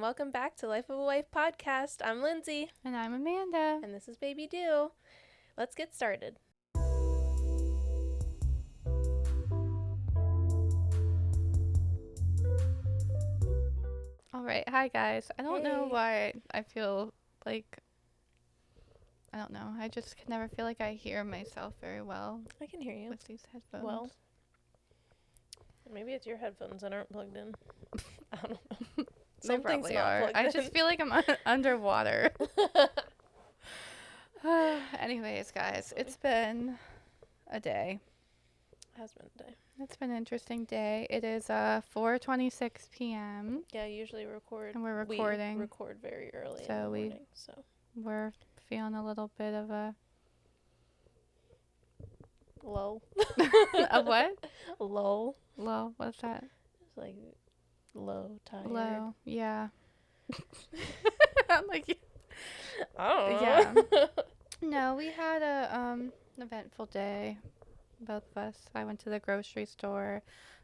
welcome back to Life of a Wife podcast. I'm Lindsay. And I'm Amanda. And this is Baby Do. Let's get started. All right. Hi, guys. I don't know Hey. why I feel like, I don't know. I just can never feel like I hear myself very well I can hear you. with these headphones. Well, maybe it's your headphones that aren't plugged in. I don't know. They probably are. I just feel like I'm underwater. Anyways, guys, it's been a day. Has been a day. It's been an interesting day. It is 4:26 p.m. Yeah, usually record. And we're recording. We record very early So in the we- morning, so. We're feeling a little bit of a... Low. A what? Low. Low. What's that? It's like low, tired. Low. Yeah. I'm like... I don't know. Yeah. No, we had an eventful day, both of us. I went to the grocery store.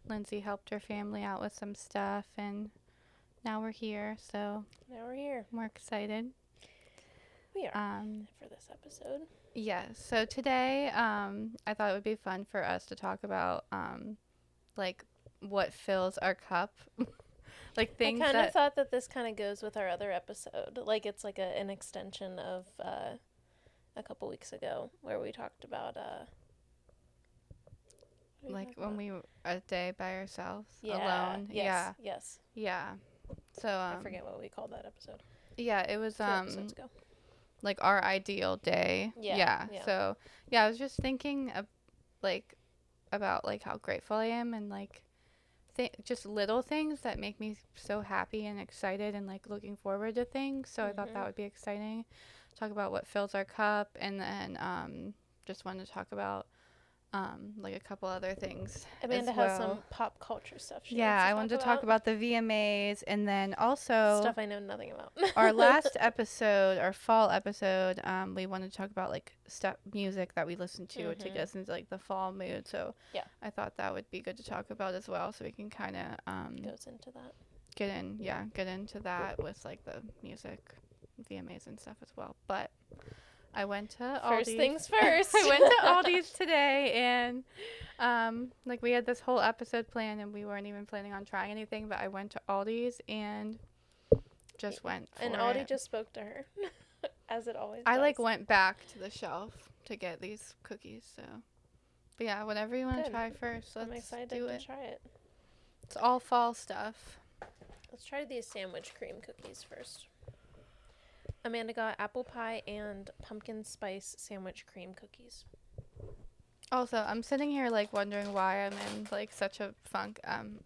Lindsay helped her family out with some stuff, and now we're here, so Now we're here. we're excited. We are for this episode. Yeah, so today I thought it would be fun for us to talk about like what fills our cup. Like things I kind that of thought that this kind of goes with our other episode. Like it's like an extension of a couple weeks ago where we talked about what did we like talk when about? we were a day by ourselves alone. Yes, yes. Yeah. So I forget what we called that episode. Yeah, it was 2 episodes ago. like our ideal day. Yeah. So yeah, I was just thinking of like about like how grateful I am and like just little things that make me so happy and excited and like looking forward to things. So I thought that would be exciting. Talk about what fills our cup, and then just wanted to talk about like a couple other things. Amanda as has well. some pop culture stuff. I wanted to talk about the VMAs, and then also stuff I know nothing about. our last episode, our fall episode, we wanted to talk about like music that we listen to to get us into like the fall mood. So Yeah. I thought that would be good to talk about as well, so we can kind of goes into that. get into that with like the music, VMAs and stuff as well. But I went to Aldi's. First things first. I went to Aldi's today, and like we had this whole episode planned, and we weren't even planning on trying anything. But I went to Aldi's and just went for And it. Aldi just spoke to her, as it always I does. like went back to the shelf to get these cookies. So, but yeah, whatever you want to Good. try first, let's I'm excited do to it. try it. It's all fall stuff. Let's try these sandwich cream cookies first. Amanda got apple pie and pumpkin spice sandwich cream cookies. Also, I'm sitting here like wondering why I'm in like such a funk.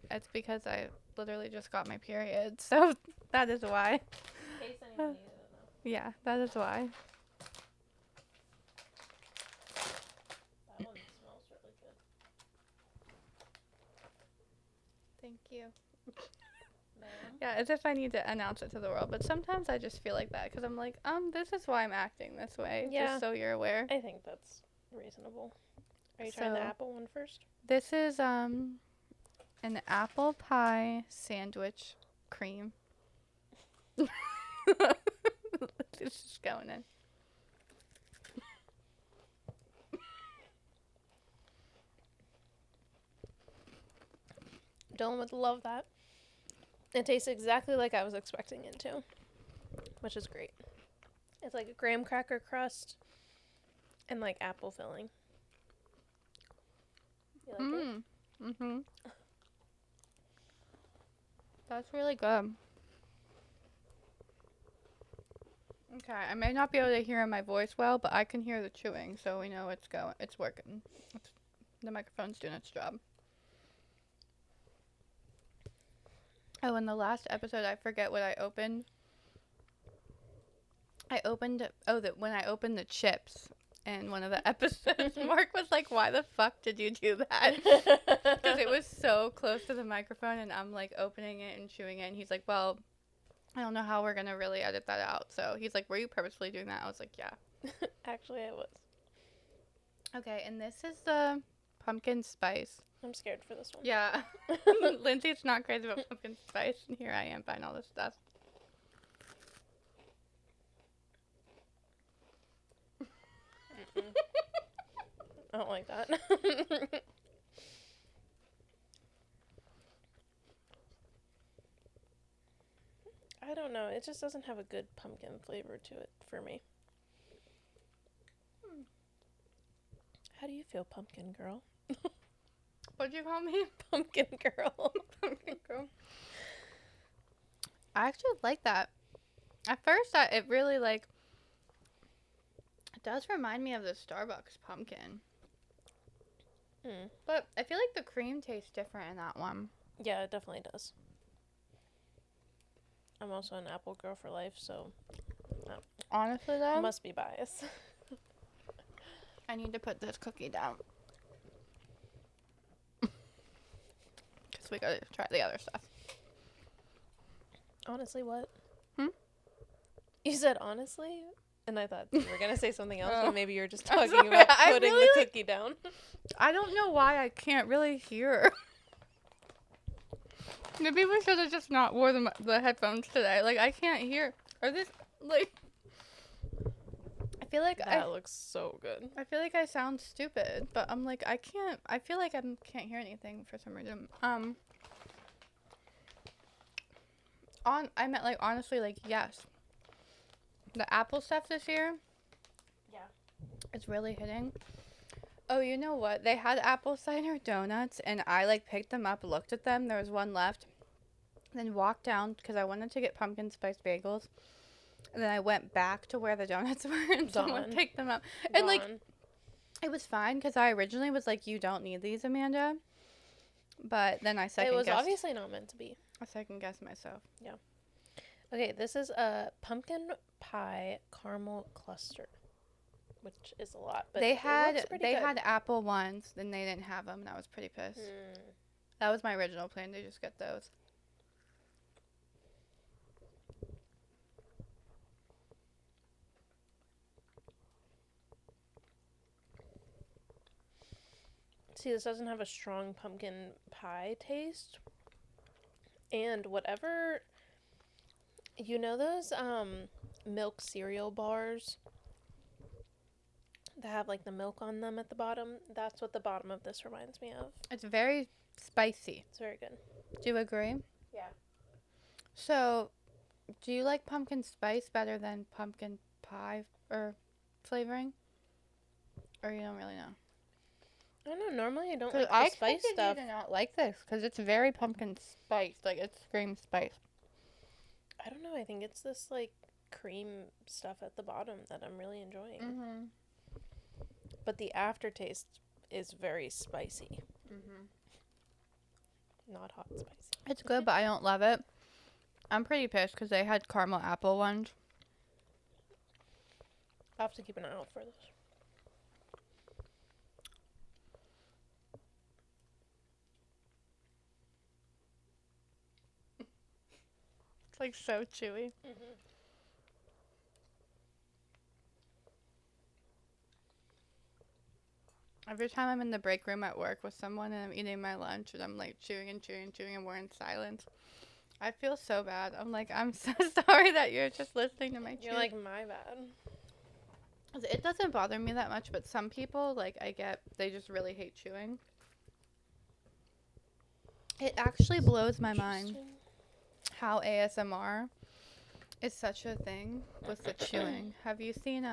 It's because I literally just got my period, so that is why. In case anyone needed to know. Yeah, that is why. That one smells really good. Thank you. Ma'am? Yeah, as if I need to announce it to the world, but sometimes I just feel like that because I'm like, this is why I'm acting this way, Yeah. just so you're aware. I think that's reasonable. Are you trying the So- apple one first? This is an apple pie sandwich cream. It's just going in. Dylan would love that. It tastes exactly like I was expecting it to, which is great. It's like a graham cracker crust and like apple filling. You like it? Mm-hmm. That's really good. Okay, I may not be able to hear my voice well, but I can hear the chewing, so we know it's working. The microphone's doing its job. Oh, in the last episode, I forget what I opened. When I opened the chips in one of the episodes, Mark was like, "Why the fuck did you do that?" Because it was so close to the microphone, and I'm like opening it and chewing it, and he's like, "Well, I don't know how we're gonna really edit that out." So he's like, "Were you purposefully doing that?" I was like, "Yeah." Actually, I was. Okay, and this is the pumpkin spice. I'm scared for this one. Yeah. Lindsay's not crazy about pumpkin spice, and here I am buying all this stuff. I don't like that. I don't know. It just doesn't have a good pumpkin flavor to it for me. How do you feel, pumpkin girl? What'd you call me? Pumpkin girl. Pumpkin girl. I actually like that. At first, it really, like, it does remind me of the Starbucks pumpkin. Mm. But I feel like the cream tastes different in that one. Yeah, it definitely does. I'm also an apple girl for life, so Honestly, though, must be biased. I need to put this cookie down. Because we gotta try the other stuff. Honestly, what? Hmm? You said honestly? And I thought you were going to say something else, Oh. but maybe you were just I'm talking sorry, about I putting really, the cookie down. I don't know why I can't really hear. Maybe we should have just not wore the headphones today. Like, I can't hear. Or this, like, I feel like That looks so good. I feel like I sound stupid, but I'm like, I feel like I can't hear anything for some reason. I meant, like, honestly, like, yes. The Apple stuff this year. Yeah. It's really hitting. Oh, you know what? They had apple cider donuts, and I, like, picked them up, looked at them. There was one left. Then walked down, because I wanted to get pumpkin spice bagels. And then I went back to where the donuts were, and someone picked them up. And, like, it was fine, because I originally was like, you don't need these, Amanda. But then I second-guessed. It was obviously not meant to be. I second-guessed myself. Yeah. Okay, this is a pumpkin pie caramel cluster, which is a lot. But they it had looks pretty good. had apple ones, then they didn't have them, and I was pretty pissed. That was my original plan, to just get those. See, this doesn't have a strong pumpkin pie taste. And whatever, you know those milk cereal bars that have like the milk on them at the bottom? That's what the bottom of this reminds me of. It's very spicy. It's very good. Do you agree? Yeah. So, do you like pumpkin spice better than pumpkin pie or flavoring? Or you don't really know? I don't know. Normally I don't like I the spice stuff. I do not like this because it's very pumpkin spice. Like, it screams spice. I don't know. I think it's this like cream stuff at the bottom that I'm really enjoying. Mm-hmm. But the aftertaste is very spicy. Mm-hmm. Not hot spicy. It's good, but I don't love it. I'm pretty pissed because they had caramel apple ones. I'll have to keep an eye out for this. It's like so chewy. Mm-hmm. Every time I'm in the break room at work with someone and I'm eating my lunch and I'm like chewing and chewing and chewing and we're in silence, I feel so bad. I'm like, I'm so sorry that you're just listening to my chew. You're like, my bad. It doesn't bother me that much, but some people, like, they just really hate chewing. It actually blows my mind how ASMR is such a thing with the chewing. Have you seen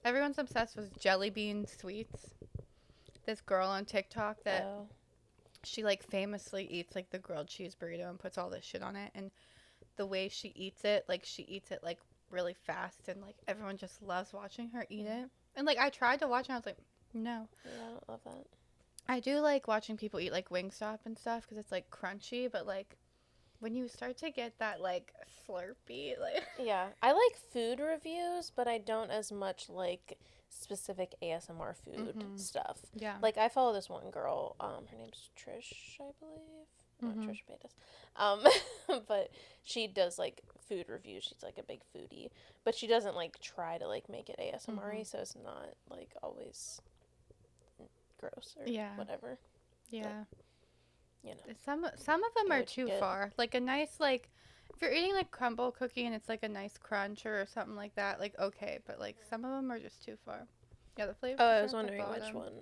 everyone's obsessed with jelly bean sweets? This girl on TikTok that she like famously eats like the grilled cheese burrito and puts all this shit on it, and the way she eats it like really fast, and like everyone just loves watching her eat it. And like I tried to watch and I was like, no. Yeah, I don't love that. I do like watching people eat like Wingstop and stuff because it's like crunchy, but like when you start to get that like slurpy, like yeah, I like food reviews, but I don't as much like specific ASMR food stuff. Yeah, like I follow this one girl. Her name's Trish, I believe. Not Trish Paytas. But she does like food reviews. She's like a big foodie, but she doesn't like try to like make it ASMR-y, so it's not like always gross or whatever. Yeah. But, you know, some of them are too far. Like a nice like if you're eating like crumble cookie and it's like a nice crunch or something like that, like okay, but like some of them are just too far. Yeah, the flavors Oh, are I at was the wondering which bottom. one.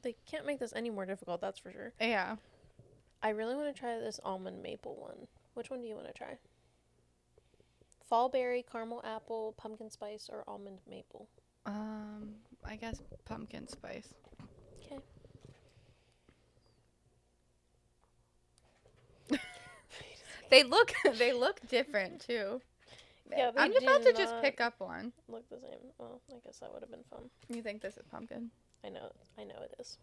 They can't make this any more difficult, that's for sure. Yeah. I really want to try this almond maple one. Which one do you want to try? Fall berry, caramel apple, pumpkin spice, or almond maple? I guess pumpkin spice. Okay. They look different too. Yeah, they I'm do about to just not pick up one. look the same. Well, I guess that would have been fun. You think this is pumpkin? I know it is.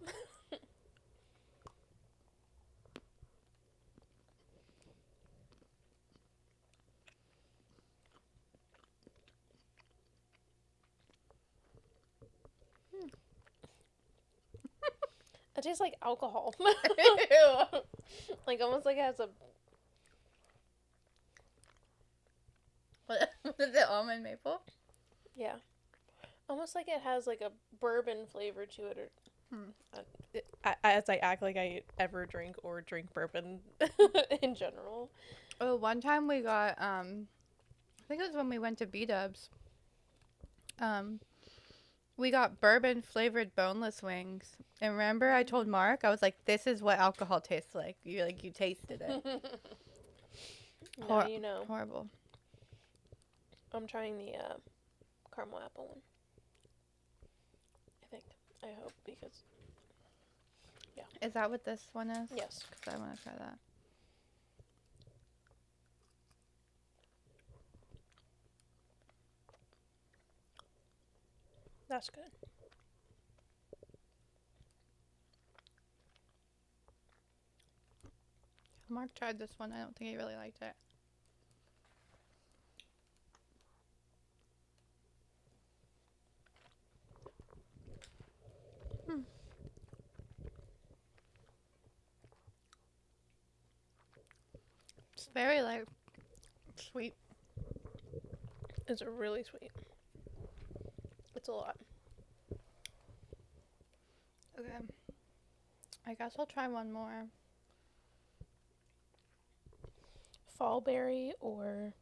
It tastes like alcohol. Ew. Like almost like it has a What is it? Almond maple? yeah. Almost like it has like a bourbon flavor to it, or as I act like I ever drink or drink bourbon in general. Oh, one time we got I think it was when we went to B-Dubs. We got bourbon flavored boneless wings. And remember I told Mark, I was like, this is what alcohol tastes like. You tasted it. Now you know. Horrible. I'm trying the caramel apple one. I think. I hope, because yeah. Is that what this one is? Yes. Because I want to try that. That's good. Mark tried this one. I don't think he really liked it. It's very like sweet. It's really sweet. It's a lot. Okay. I guess I'll try one more. Fall berry or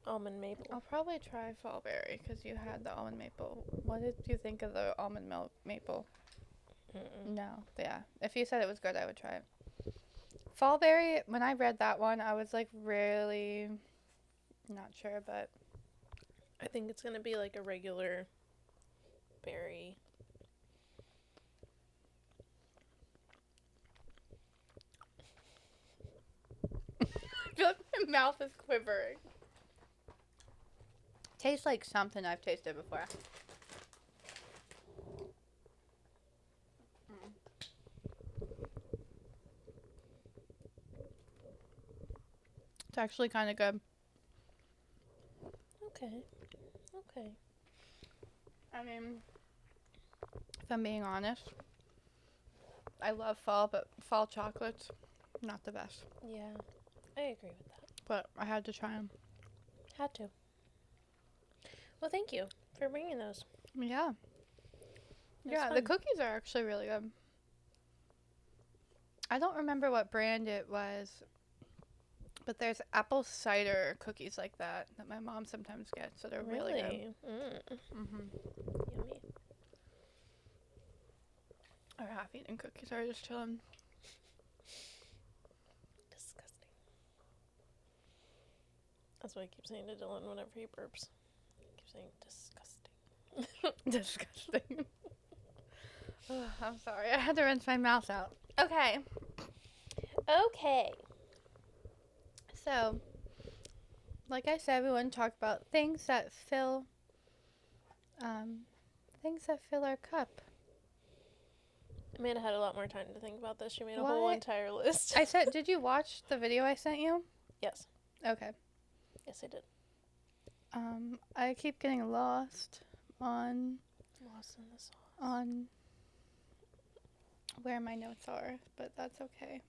almond maple. I'll probably try fall berry because you had the almond maple. What did you think of the almond maple? Mm-mm. No. Yeah. If you said it was good, I would try it. Fall berry, when I read that one, I was like really not sure, but I think it's gonna be like a regular berry. I feel like my mouth is quivering. Tastes like something I've tasted before. It's actually kind of good. Okay. Okay. I mean, if I'm being honest, I love fall, but fall chocolates, not the best. Yeah. I agree with that. But I had to try them. Had to. Well, thank you for bringing those. Yeah. That's Yeah, the fun. cookies are actually really good. I don't remember what brand it was, but there's apple cider cookies like that my mom sometimes gets, so they're really good. Mm. Yummy. Or half-eaten cookies are just chilling. Disgusting. That's what I keep saying to Dylan whenever he burps. I keep saying disgusting. Disgusting. Ugh, I'm sorry, I had to rinse my mouth out. Okay. Okay. So, like I said, we want to talk about things that fill our cup. Amanda had a lot more time to think about this. She made a whole entire list. I said, did you watch the video I sent you? Yes. Okay. Yes, I did. I keep getting lost on in the sauce. on where my notes are, but that's okay.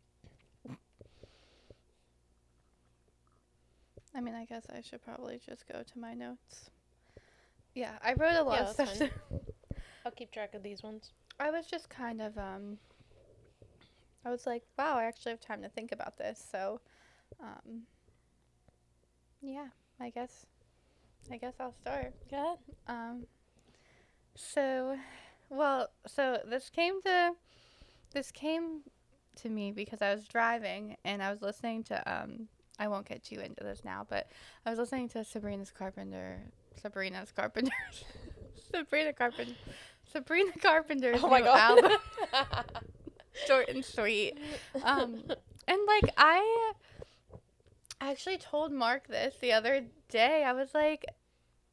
I mean, I guess I should probably just go to my notes. Yeah, I wrote a lot of stuff. Fine. I'll keep track of these ones. I was just kind of, I was like, wow, I actually have time to think about this. So, yeah, I guess I'll start. Go ahead. So, so this came to me because I was driving and I was listening to I won't get too into this now, but I was listening to Sabrina's Carpenter Sabrina Carpenter Sabrina Carpenter's Oh my new god. album, short and sweet. And like I actually told Mark this the other day. I was like,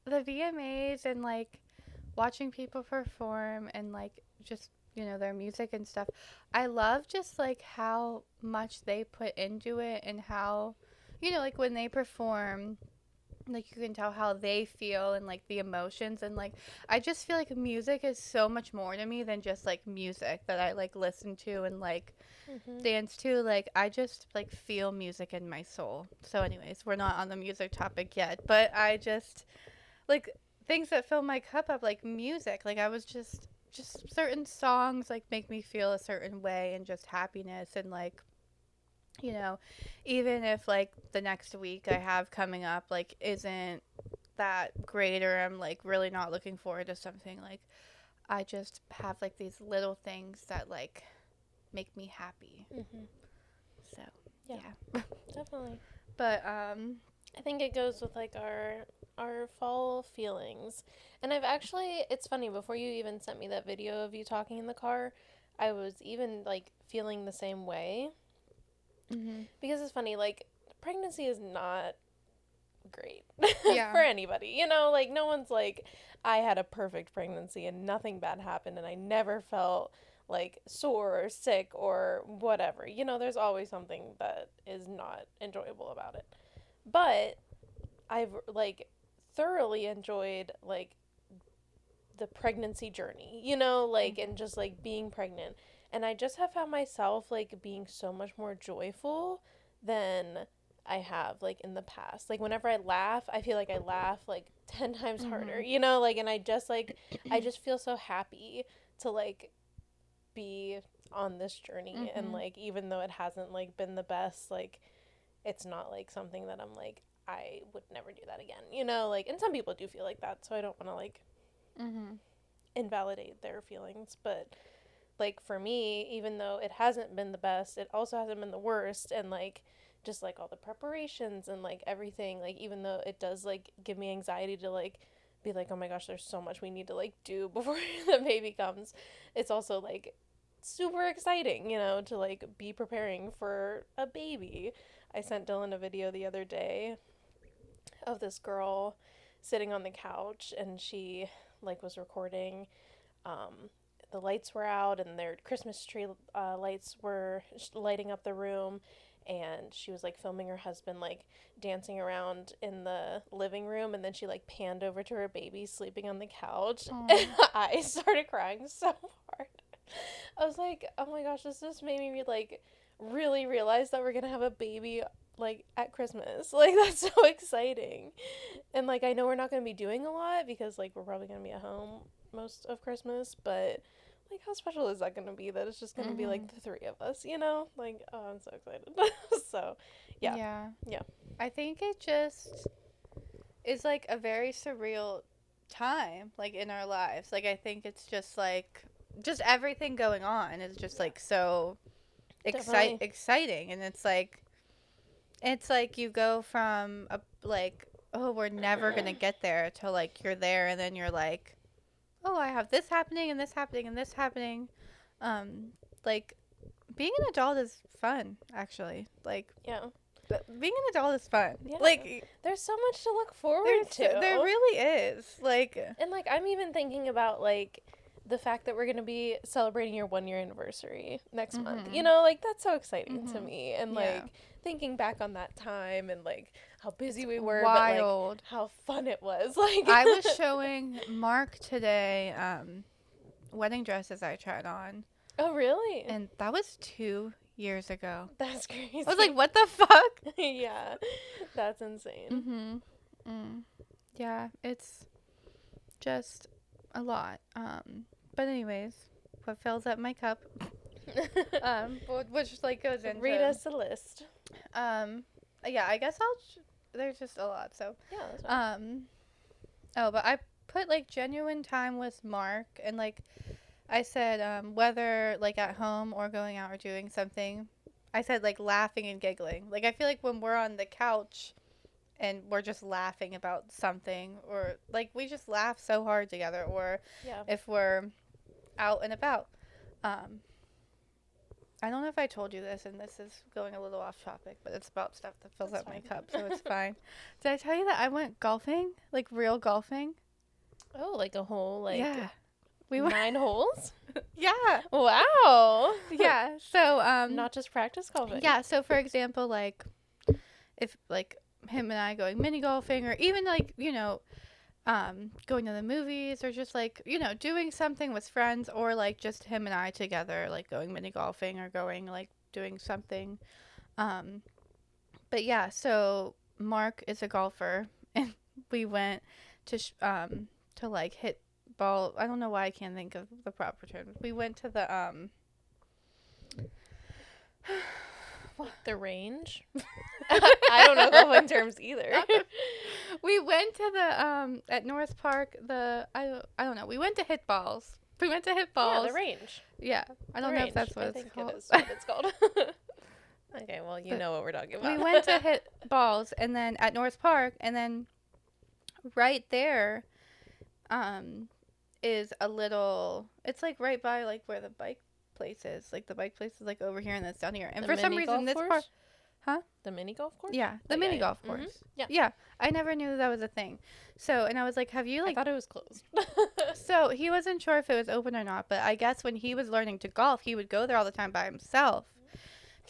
the VMAs and like watching people perform and like just their music and stuff, I love just like how much they put into it and how like when they perform, like you can tell how they feel and like the emotions, and like I just feel like music is so much more to me than just like music that I like listen to and like Mhm. dance to. Like I just like feel music in my soul. So anyways, we're not on the music topic yet, but I just like things that fill my cup up, like music. Like I was just certain songs like make me feel a certain way and just happiness, and like you know even if like the next week I have coming up like isn't that great, or I'm like really not looking forward to something, like I just have like these little things that like make me happy. Mhm. So Yeah, yeah. definitely. But I think it goes with like our fall feelings. And I've actually, it's funny, before you even sent me that video of you talking in the car, I was even like feeling the same way. mhm. Because it's funny, like pregnancy is not great Yeah. for anybody. You know, like no one's like I had a perfect pregnancy and nothing bad happened and I never felt like sore or sick or whatever. You know, there's always something that is not enjoyable about it. But I've like thoroughly enjoyed like the pregnancy journey, you know, like and Mhm. just like being pregnant. And I just have found myself like being so much more joyful than I have like in the past. Like whenever I laugh, I feel like I laugh like 10 times harder, Mhm. you know, and I just feel so happy to like be on this journey and Mhm. like even though it hasn't like been the best, like it's not like something that I'm like I would never do that again, you know, like and some people do feel like that, so I don't want to like Mhm. invalidate their feelings, but like for me, even though it hasn't been the best, it also hasn't been the worst, and like just like all the preparations and like everything, like even though it does like give me anxiety to like be like, oh my gosh, there's so much we need to like do before the baby comes, it's also like super exciting, you know, to like be preparing for a baby. I sent Dylan a video the other day of this girl sitting on the couch and she like was recording. The lights were out and their Christmas tree lights were lighting up the room, and she was like filming her husband like dancing around in the living room, and then she like panned over to her baby sleeping on the couch and Oh. I started crying so hard. I was like, oh my gosh, this just made me like really realize that we're gonna have a baby like at Christmas. Like that's so exciting. And like I know we're not gonna be doing a lot because like we're probably gonna be at home most of Christmas, but like how special is that gonna be that it's just gonna be Mhm. like the three of us, you know? Like, oh, I'm so excited. So yeah. Yeah. Yeah. I think it just is like a very surreal time like in our lives. Like I think it's just like just everything going on is just like so Definitely. exciting, and it's like you go from a like, oh, we're never going to get there to like you're there, and then you're like, oh, I have this happening and this happening and this happening. Um like being an adult is fun, actually. Like Yeah. being an adult is fun. Yeah. Like There's so much to look forward there to. really is. Like And like I'm even thinking about like the fact that we're gonna be celebrating your 1 year anniversary next month. You mhm. know, like that's so exciting to Mhm. me. And Yeah. like thinking back on that time and like how It's busy we were, but like wild. how fun it was. Like I was showing Mark today wedding dresses I tried on, oh really? and that was 2 years ago. That's I was like, crazy. what the fuck? Yeah. That's insane. Mhm. Mm. Yeah, it's just a lot. But anyways, what fills up my cup? Which like goes Read into us a list. um, yeah. I guess there's just a lot. So Yeah, that's fine. um, oh, but I put like genuine time with Mark, and like I said, whether like at home or going out or doing something, I said like laughing and giggling. Like I feel like when we're on the couch and we're just laughing about something, or like we just laugh so hard together, or Yeah. if we're out and about. Um, I don't know if I told you this, and this is going a little off topic, but it's about stuff that fills That's up my fine. cup, so it's fine. Did I tell you that I went golfing? Like real golfing? Oh, like a whole Yeah. We went 9 holes? Yeah. Wow. Yeah. So Not just practice golfing. yeah, so for example, like if like him and I going mini golfing, or even like, going to the movies, or just like, doing something with friends, or like just him and I together, like going mini golfing or going like doing something. Um, but yeah, so Mark is a golfer and we went to like hit ball. I don't know why I can't think of the proper term. We went to the The range? I don't know golfing terms either. we went to the at North Park, I don't know. We went to hit balls. We went to hit balls. Yeah, the range. Yeah. I don't know if that's what I it's think called. it is what it's called. Okay, well, you But know what we're talking we about. went to hit balls, and then at North Park, and then right there is a little, it's like right by like where the bike place is. Like the bike place is like over here and it's down here. And The for some mini reason golf this course? part, huh? The mini golf course? Yeah, the Oh, mini yeah. golf Mhm. course. Yeah. Yeah. I never knew that was a thing. So, and I was like, have you I like, thought it was closed. so he wasn't sure if it was open or not, but I guess when he was learning to golf, he would go there all the time by himself.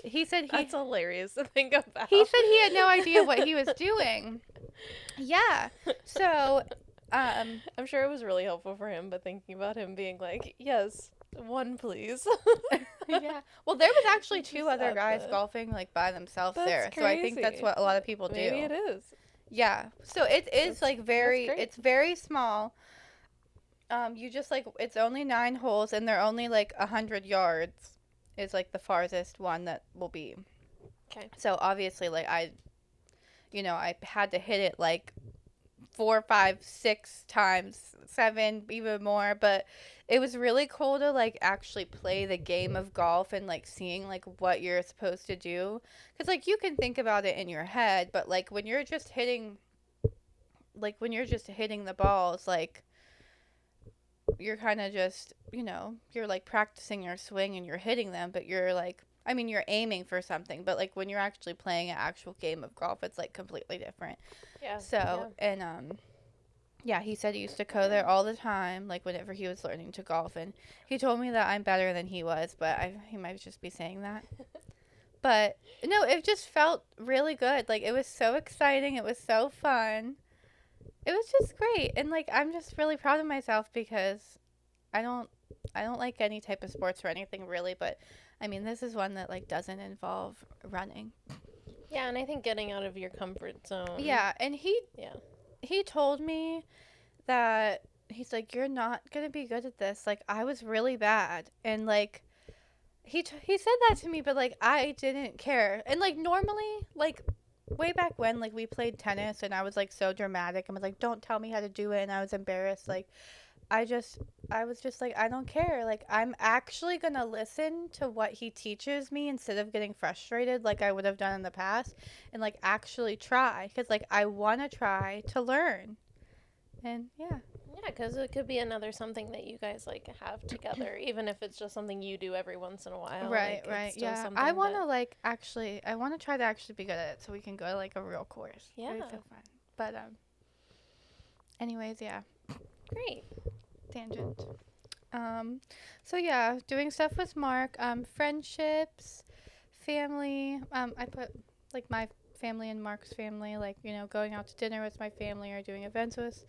He said That's hilarious to think about. he said he had no idea what he was doing. Yeah. So, I'm sure it was really helpful for him, but thinking about him being like, yes, one please. yeah. Well, there was actually Just two other at guys the- golfing like by themselves That's there. So I think that's crazy. what a lot of people do. Maybe it is. Yeah. So it is That's- like very great. it's very small. You just like it's only 9 holes and they're only like 100 yards is like the farthest one that will be. Okay. So obviously like I had to hit it like 4, 5, 6 times, 7, even more, but it was really cool to like actually play the game of golf and like seeing like what you're supposed to do, cuz like you can think about it in your head, but like when you're just hitting the balls, like you're kind of just, you're like practicing your swing and you're hitting them, but you're like, I mean, you're aiming for something, but like when you're actually playing an actual game of golf, it's like completely different. Yeah. So, and yeah, he said he used to go there all the time, like whenever he was learning to golf, and he told me that I'm better than he was, but he might just be saying that. But no, it just felt really good. Like it was so exciting. It was so fun. It was just great, and like I'm just really proud of myself because I don't like any type of sports or anything really, but I mean this is one that like doesn't involve running. Yeah, and I think getting out of your comfort zone. Yeah, and Yeah. he told me that he's like, you're not gonna be good at this. Like I was really bad, and like he said that to me, but like I didn't care. And like normally, like way back when, like we played tennis, and I was like so dramatic and was like, don't tell me how to do it, and I was embarrassed. Like I was just like, I don't care. Like I'm actually gonna listen to what he teaches me instead of getting frustrated like I would have done in the past, and like actually try, because like I want to try to learn. And yeah. Yeah, because it could be another something that you guys like have together, even if it's just something you do every once in a while. Right, like, right. It's still Yeah. something I want that- to like actually I want to try to actually be good at it so we can go to like a real course. It would be Yeah. so fun. But anyways, yeah. Great. Tangent. So yeah, doing stuff with Mark, friendships, family. I put like my family and Mark's family, like, going out to dinner with my family or doing events with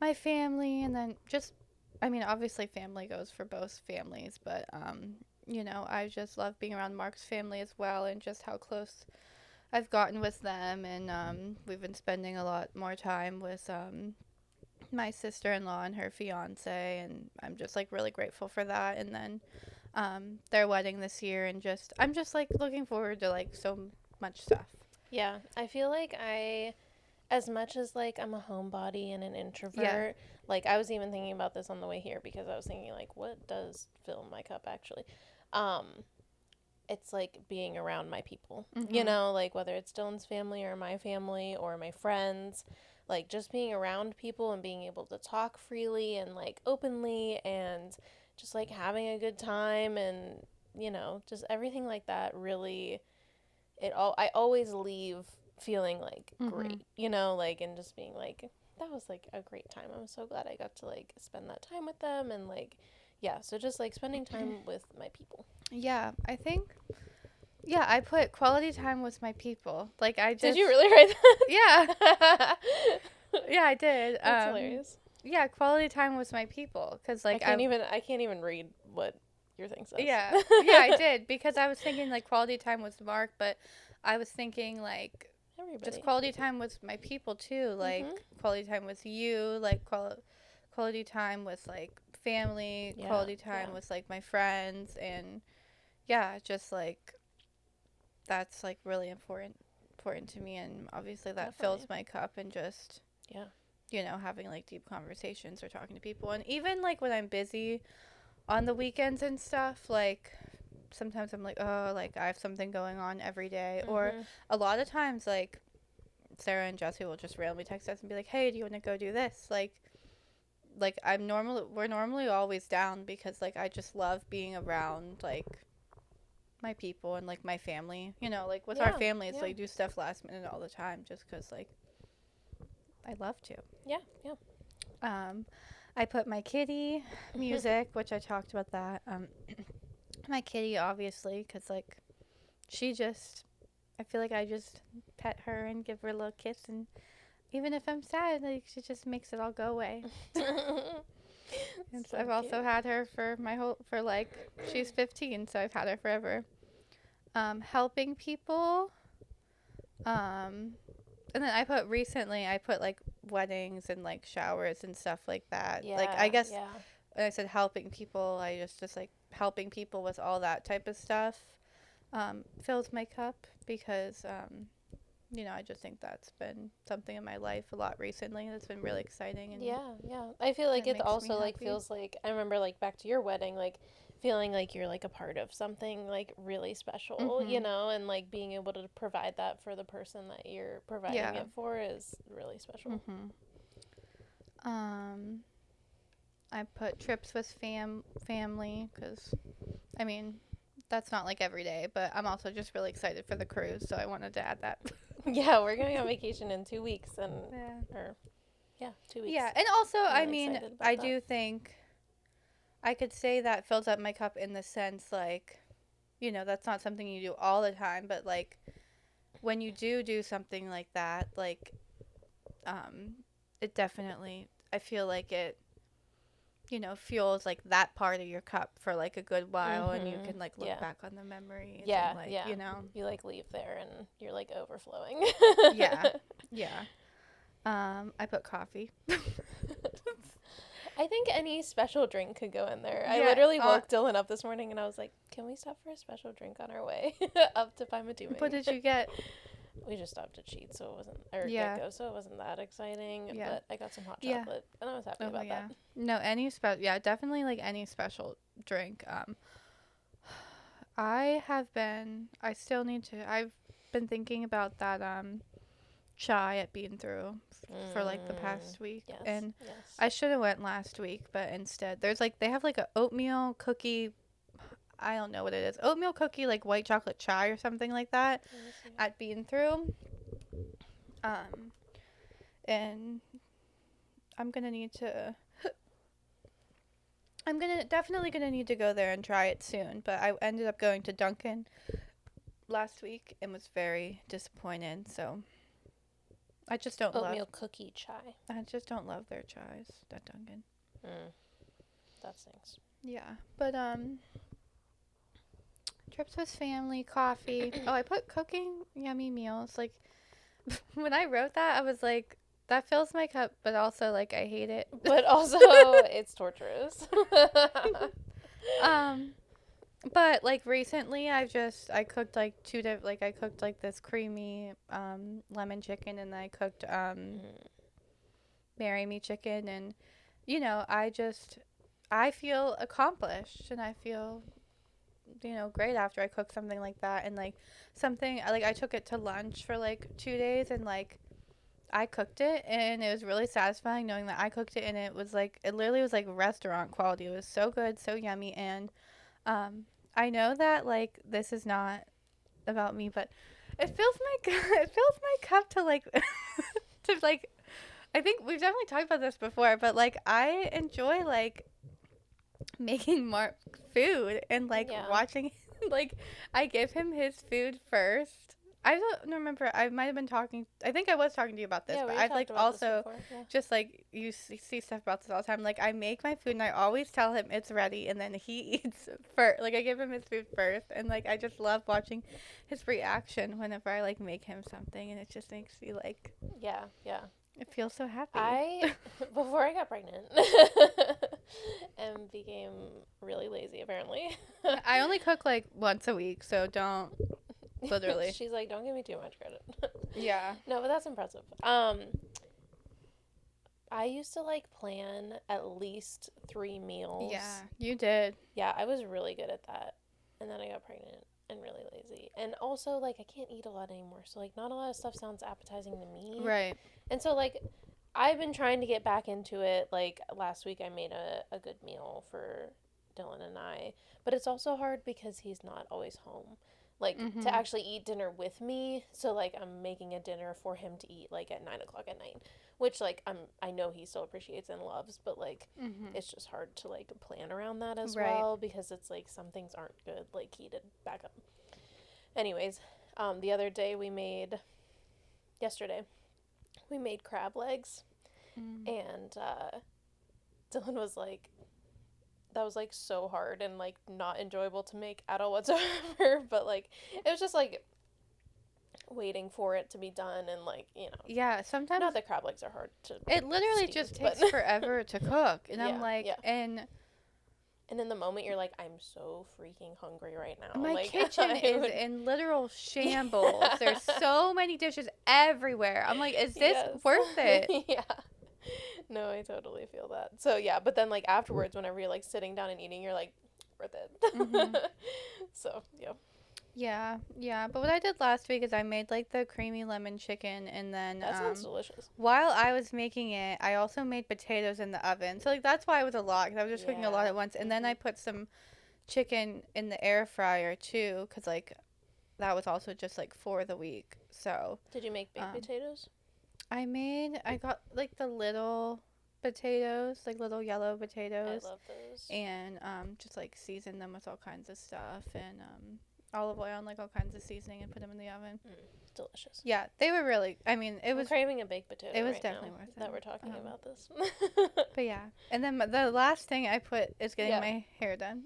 my family, and then just, I mean, obviously family goes for both families, but I just love being around Mark's family as well, and just how close I've gotten with them, and we've been spending a lot more time with my sister-in-law and her fiance, and I'm just like really grateful for that. And then their wedding this year, and I'm just like looking forward to like so much stuff. Yeah, I feel like I as much as like I'm a homebody and an Yeah. introvert, like I was even thinking about this on the way here because I was thinking like what does fill my cup actually? Um it's like being around my people. You Mhm. know, like whether it's Dylan's family or my friends, like just being around people and being able to talk freely and like openly and just like having a good time and just everything like that really I always leave feeling like Mhm. great, like and just being like that was like a great time. I'm so glad I got to like spend that time with them and like yeah, so just like spending time with my people. Yeah, I think. Yeah, I put quality time with my people. Like I Did you just. really write Yeah. that? Yeah, I did. That's hilarious. Yeah, quality time with my people, cause like I. I can't even read what your thing says. Yeah, yeah, I did because I was thinking like quality time with Mark, but I was thinking like just Everybody. quality time with my people too, Mhm. like quality time with you, like quality time with like family, Yeah. quality Yeah. time with like my friends, and yeah, just like that's like really important to me, and obviously that fills Definitely. my cup, and just Yeah. having like deep conversations or talking to people, and even like when I'm busy on the weekends and stuff, like sometimes I'm like, oh, like I have something going on every day, or Mhm. a lot of times like Sarah and Jesse will just randomly text us and be like, hey, do you want to go do this? Like we're normally always down because like I just love being around like my people and like my family, like with our Yeah. families, Yeah. like do stuff last minute all the time just because like I love to. Yeah. Yeah. um I put my kitty music, which I talked about that. My kitty, obviously, because like she just, I feel like I just pet her and give her a little kiss, and even if I'm sad, like she just makes it all go away. And so So I've also cute. had her for my whole, for like, she's 15, so I've had her forever. Helping people. Um, and then I put like weddings and like showers and stuff like that. Like, I Yeah. guess Yeah. when I said helping people, I just like helping people with all that type of stuff fills my cup because, I just think that's been something in my life a lot recently that's been really exciting, and Yeah, yeah. I feel like it it makes me also like happy. feels like I remember like back to your wedding, like feeling like you're like a part of something like really special, Mhm. and like being able to provide that for the person that you're providing Yeah. it for is really special. Mhm. Um, I put trips with family because, I mean, that's not like every day, but I'm also just really excited for the cruise, so I wanted to add that. Yeah, we're going on vacation in 2 weeks Yeah. or yeah, 2 weeks. Yeah, and also, I'm I really mean, excited about I that. do think I could say that fills up my cup in the sense like, that's not something you do all the time, but like when you do something like that, like um it definitely, I feel like it, fuels like that part of your cup for like a good while, and you Mhm. can like look Yeah. back on the memories and Yeah, like, yeah. You like leave there and you're like overflowing. yeah. Yeah. I put coffee. I think any special drink could go in there. I Yeah, literally woke Dylan up this morning and I was like, "Can we stop for a special drink on our way up to what Paimatuming?" did you get? We just stopped to cheat, so it wasn't or get Yeah. go, so it wasn't that exciting. Yeah. But I got some hot Yeah. chocolate and I was happy Oh about that. yeah. No, yeah, definitely like any special drink. I still need to, I've been thinking about that chai at Bean Through for like the Mm, past week, yes, and yes. I should have went last week, but instead there's like they have like a oatmeal cookie, I don't know what it is, oatmeal cookie like white chocolate chai or something like that Let me see. at Bean Through. Um and I'm going to need to I'm gonna definitely gonna need to go there and try it soon. But I ended up going to Dunkin' last week and was very disappointed. So I just don't love Oatmeal cookie chai. I just don't love their chais at Dunkin'. Mm, that stinks. Yeah, but trips with family, coffee. Oh, I put cooking yummy meals. Like when I wrote that, I was like, that fills my cup, but also like I hate it. But also, it's torturous. um But like recently, I cooked like I cooked like this creamy lemon chicken, and I cooked Mm. marry me chicken, and I feel accomplished, and I feel great after I cook something like that, and like something like I took it to lunch for like 2 days, and like I cooked it, and it was really satisfying knowing that I cooked it, and it literally was like restaurant quality. It was so good, so yummy, and um, I know that like this is not about me, but it fills my it fills my cup to like to like I think we've definitely talked about this before, but like I enjoy like making Mark food and like Yeah. watching like I give him his food first. I don't remember. I might have been talking. I think I was talking to you about this, Yeah, but we I've talked like about this also before. Yeah. just like see stuff about this all the time. Like I make my food and I always tell him it's ready, and then he eats first. Like I give him his food first, and like I just love watching his reaction whenever I like make him something, and it just makes me like Yeah, yeah. it feels so happy. I before I got pregnant and became really lazy apparently. I only cook like once a week, so don't literally. She's like, "Don't give me too much credit." Yeah. No, but that's impressive. I used to like plan at least 3 meals. Yeah, you did. Yeah, I was really good at that. And then I got pregnant and really lazy. And also like I can't eat a lot anymore. So like not a lot of stuff sounds appetizing to me. Right. And so like I've been trying to get back into it. Like last week I made a good meal for Dylan and I. But it's also hard because he's not always home. Like to Mhm. actually eat dinner with me. So like I'm making a dinner for him to eat like at 9 o'clock at night. Which like I know he still appreciates and loves, but like Mhm. it's just hard to like plan around that as Right. well because it's like some things aren't good like heated back up. Anyways, the other day yesterday we made crab legs Mm. and Dylan was like that was like so hard and like not enjoyable to make at all whatsoever but like it was just like waiting for it to be done and like Yeah, not sometimes that crab legs are hard to it literally steam just but takes forever to cook, and I'm yeah, like, yeah. and And in the moment, you're like, I'm so freaking hungry right now. my Like, kitchen I is would. in literal shambles. Yeah. There's so many dishes everywhere. I'm like, is this Yes. worth it? Yeah. No, I totally feel that. So, yeah, but then, like, afterwards, whenever you're, like, sitting down and eating, you're like, worth Mhm. it. So, yeah. Yeah, yeah. But what I did last week is I made like the creamy lemon chicken, and then That sounds delicious. while I was making it, I also made potatoes in the oven. So like that's why it was a lot, because I was just cooking a lot Yeah. at once. And then Hmm. I put some chicken in the air fryer too, because like that was also just like for the week. So Did you make baked um, potatoes? I got like the little potatoes, like little yellow I potatoes, love those. and just like season them with all kinds of stuff, and olive oil and like all kinds of seasoning, and put them in the oven. Delicious. Yeah, they were really. I mean, I'm craving a baked potato it was right now definitely worth that it. we're talking about this. But yeah, and then the last thing I put is getting Yeah. my hair done.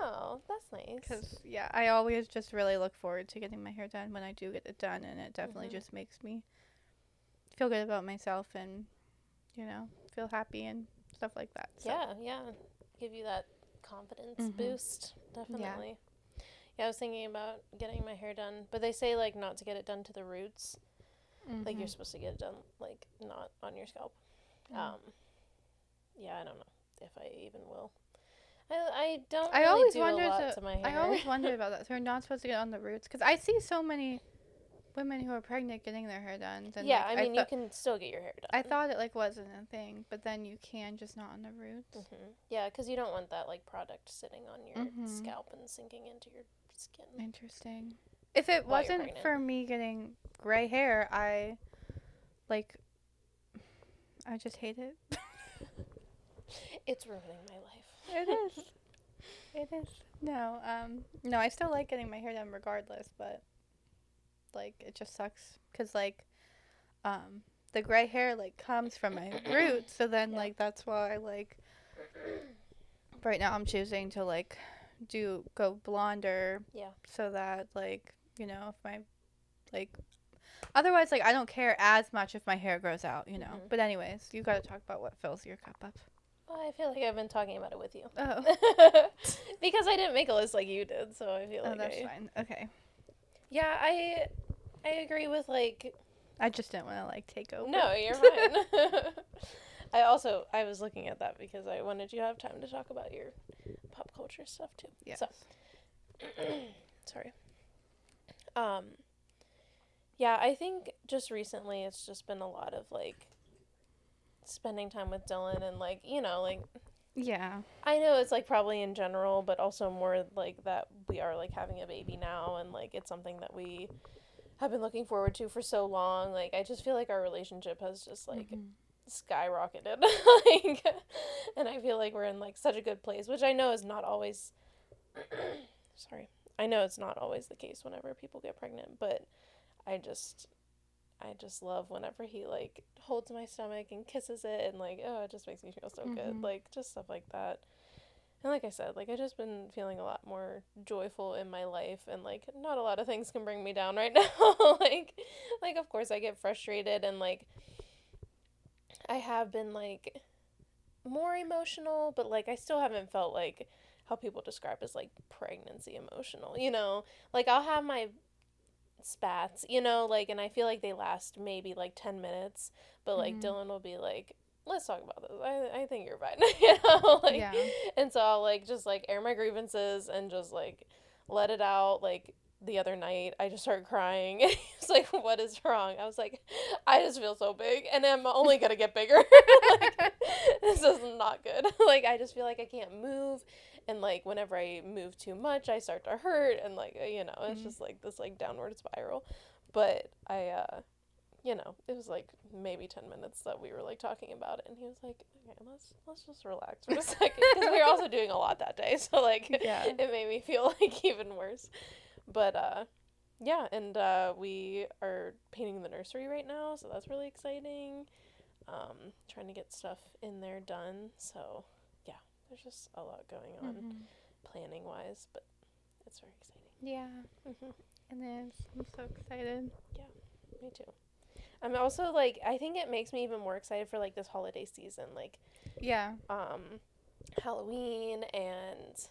Oh, that's nice. Cause yeah, I always just really look forward to getting my hair done when I do get it done, and it definitely Hmm. just makes me feel good about myself, and feel happy and stuff like that. So Yeah, yeah. Give you that confidence mhm, boost. yeah, Definitely. Yeah, I was thinking about getting my hair done, but they say like not to get it done to the roots. Like you're mhm, supposed to get it done like not on your scalp. yeah. Um, yeah, I don't know if I even will. I don't I really always do a wondered. lot to my I hair. always wondered about that. So we're not supposed to get on the roots, cause I see so many women who are pregnant getting their hair done. And Yeah, like I mean you can still get your hair I done. thought it like wasn't a thing, but then you can, just not on the roots. Yeah, because you don't want that like product sitting on your Mhm. scalp and sinking into your skin Interesting. If it while you're wasn't pregnant. for me getting gray hair, like I just hate it. It's ruining my It life. is. It is. No, no, I still like getting my hair done regardless, but like it just sucks cuz like um the gray hair like comes from my roots, so then Yeah. like that's why like right now I'm choosing to like go blonder Yeah. so that like, if my like otherwise like I don't care as much if my hair grows out. Hmm. But anyways, you got to talk about what fills your cup up. Well, I feel like I've been talking about it with you. Oh. Because I didn't make a list like you did, so I feel Oh, like that's fine. Okay. Yeah, I agree with, like... I just didn't want to, like, take over. No, you're fine. I was looking at that because I wanted you to have time to talk about your pop culture stuff, too. Yes. So, sorry. Um, yeah, I think just recently it's just been a lot of, like, spending time with Dylan and, like, you know, like... Yeah. I know it's, like, probably in general, but also more, like, that we are, like, having a baby now, and, like, it's something that we have been looking forward to for so long. Like, I just feel like our relationship has just, like, skyrocketed. Like, and I feel like we're in, like, such a good place, which I know is not always... Sorry. I know it's not always the case whenever people get pregnant, but I just love whenever he, like, holds my stomach and kisses it, and, like, oh, it just makes me feel so good. Like, just stuff like that. And like I said, like, I just been feeling a lot more joyful in my life, and, like, not a lot of things can bring me down right now. like, of course I get frustrated, and, like, I have been, like, more emotional, but, like, I still haven't felt, like, how people describe as, like, pregnancy emotional, you know? Like, I'll have my spats, you know, like, and I feel like they last maybe, like, 10 minutes, but, like, Dylan will be like, let's talk about this. I think you're fine, you know, like, Yeah. and so I'll, like, just, like, air my grievances and just, like, let it out. Like, the other night, I just started crying, and he was like, what is wrong? I was like, I just feel so big, and I'm only gonna get bigger. Like, this is not good. Like, I just feel like I can't move, and, like, whenever I move too much, I start to hurt, and, like, you know, it's just, like, this, like, downward spiral. But you know, it was, like, maybe 10 minutes that we were, like, talking about it, and he was like, okay, let's just relax for a second, because we were also doing a lot that day, so, like, Yeah. it made me feel, like, even worse. But, yeah, and, we are painting the nursery right now, so that's really exciting. Trying to get stuff in there done, so, yeah, there's just a lot going on planning-wise, but it's very exciting. Yeah. It is. I'm so excited. Yeah, me too. I'm also, like, I think it makes me even more excited for, like, this holiday season, like, Yeah. Halloween, and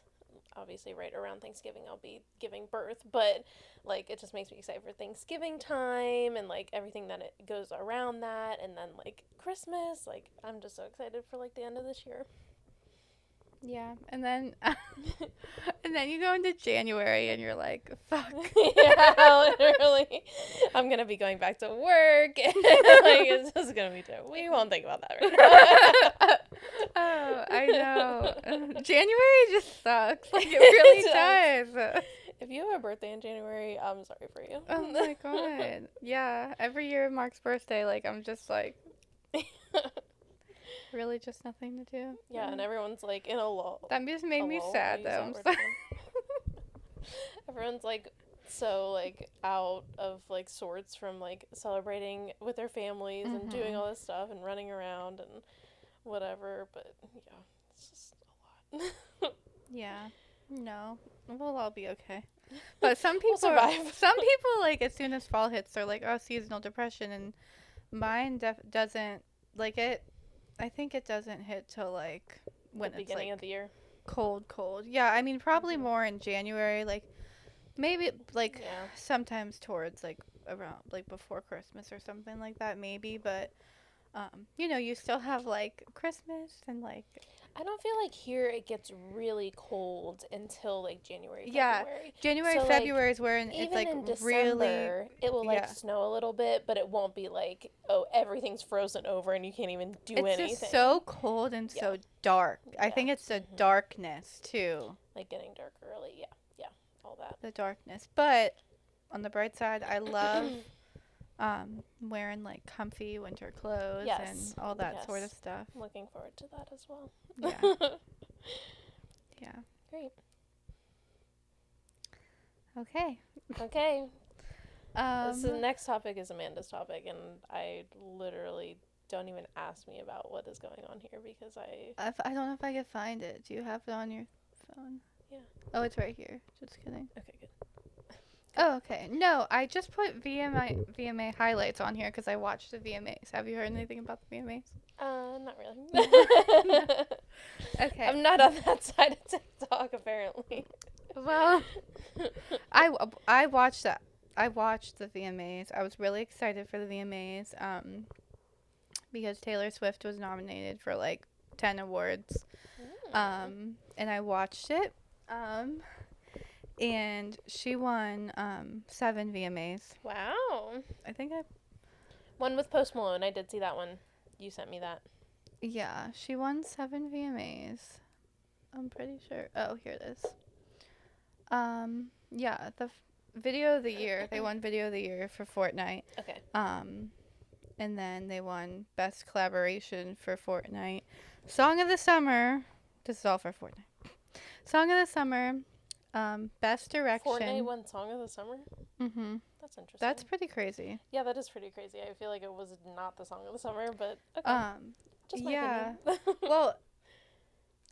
obviously right around Thanksgiving I'll be giving birth, but, like, it just makes me excited for Thanksgiving time, and, like, everything that it goes around that, and then, like, Christmas. Like, I'm just so excited for, like, the end of this year. Yeah. And then you go into January and you're like, fuck. Yeah, literally. I'm gonna be going back to work. Like, it's just gonna be terrible. We won't think about that right now. Oh, I know. January just sucks. Like, it really does. If you have a birthday in January, I'm sorry for you. Oh my god. Yeah. Every year of Mark's birthday, like, I'm just like, really just nothing to do. Yeah, and everyone's, like, in a lull. That just made me sad, though. I'm sorry. Everyone's, like, so, like, out of, like, sorts from, like, celebrating with their families and doing all this stuff and running around and whatever, but, yeah, it's just a lot. Yeah. No. We'll all be okay. But some We'll people survive. some people, like, as soon as fall hits, they're like, oh, seasonal depression, and mine doesn't, like, it, I think it doesn't hit till, like, when the it's, beginning like, of the year. cold. Yeah, I mean, probably more in January, like, maybe, like, sometimes towards, like, around, like, before Christmas or something like that, maybe, but, you know, you still have, like, Christmas and, like... I don't feel like here it gets really cold until, like, January, Yeah, February. January, So, February like, is where it's, even like, in really... December, it will, like, snow a little bit, but it won't be like, oh, everything's frozen over and you can't even do anything. It's just so cold and so dark. I think it's the darkness, too. Like, getting dark early, yeah, all that. The darkness. But, on the bright side, I love wearing, like, comfy winter clothes and all that sort of stuff. I'm looking forward to that as well. Yeah. Yeah. Great. Okay. The next topic is Amanda's topic, and I literally don't even ask me about what is going on here because I don't know if I can find it. Do you have it on your phone? Yeah. Oh, it's right here. Just kidding. Okay, good. Oh, okay. No, I just put VMA highlights on here because I watched the VMAs. Have you heard anything about the VMAs? Not really. No. Okay. I'm not on that side of TikTok, apparently. Well, I watched that. I watched the VMAs. I was really excited for the VMAs. Because Taylor Swift was nominated for like 10 awards. And I watched it. And she won 7 VMAs. Wow. I think One with Post Malone. I did see that one. You sent me that. yeah, she won 7 VMAs. I'm pretty sure. Oh, here it is. Yeah, the video of the year. They won video of the year for Fortnite. Okay. And then they won best collaboration for Fortnite. Song of the summer. This is all for Fortnite. Song of the summer. Best direction. Fortnite won Song of the Summer? Mm-hmm. That's interesting. That's pretty crazy. Yeah, that is pretty crazy. I feel like it was not the Song of the Summer, but okay. Just my yeah. opinion. Well,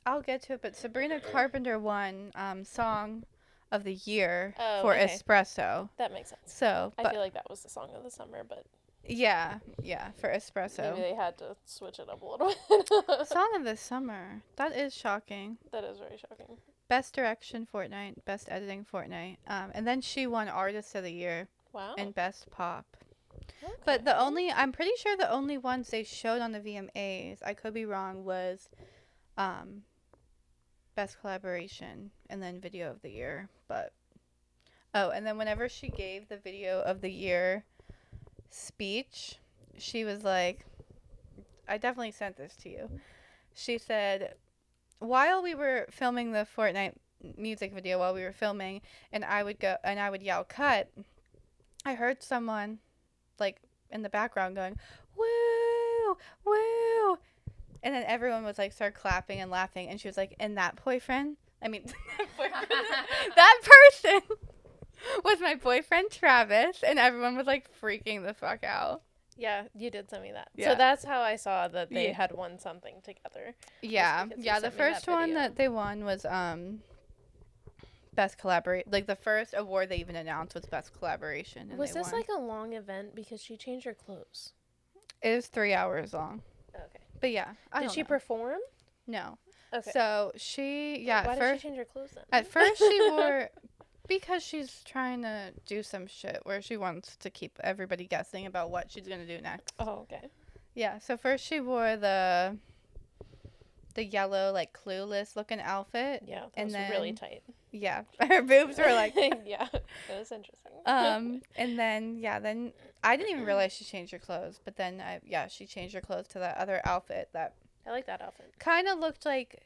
I'll get to it, but Sabrina Carpenter won Song of the Year for okay. Espresso. That makes sense. So, I feel like that was the Song of the Summer, but yeah, for Espresso. maybe they had to switch it up a little bit. Song of the Summer. That is shocking. That is very shocking. Best direction Fortnite, best editing Fortnite. And then she won Artist of the Year. Wow. And best pop. Okay. But I'm pretty sure the only ones they showed on the VMAs, I could be wrong, was best collaboration and then video of the year. But and then whenever she gave the video of the year speech, she was like, I definitely sent this to you. She said, while we were filming the Fortnite music video, while we were filming, and I would yell cut, I heard someone like in the background going, woo, woo. And then everyone was like, start clapping and laughing. And she was like, and that boyfriend, that person was my boyfriend Travis. And everyone was like freaking the fuck out. Yeah, you did send me that. Yeah. So that's how I saw that they had won something together. Yeah. Yeah, the first one that they won was best collaborate. Like the first award they even announced was best collaboration. And was this won. like a long event because she changed her clothes? It was 3 hours long. Okay. But yeah, did she perform? No. Okay. So she, Why did she change her clothes then? At first she wore, because she's trying to do some shit where she wants to keep everybody guessing about what she's gonna do next. Oh, okay. Yeah. So first she wore the yellow like Clueless looking outfit. Yeah, that was really tight. Yeah, her boobs were like. Yeah, it was interesting. And then I didn't even realize she changed her clothes, but then she changed her clothes to that other outfit that. I like that outfit. Kind of looked like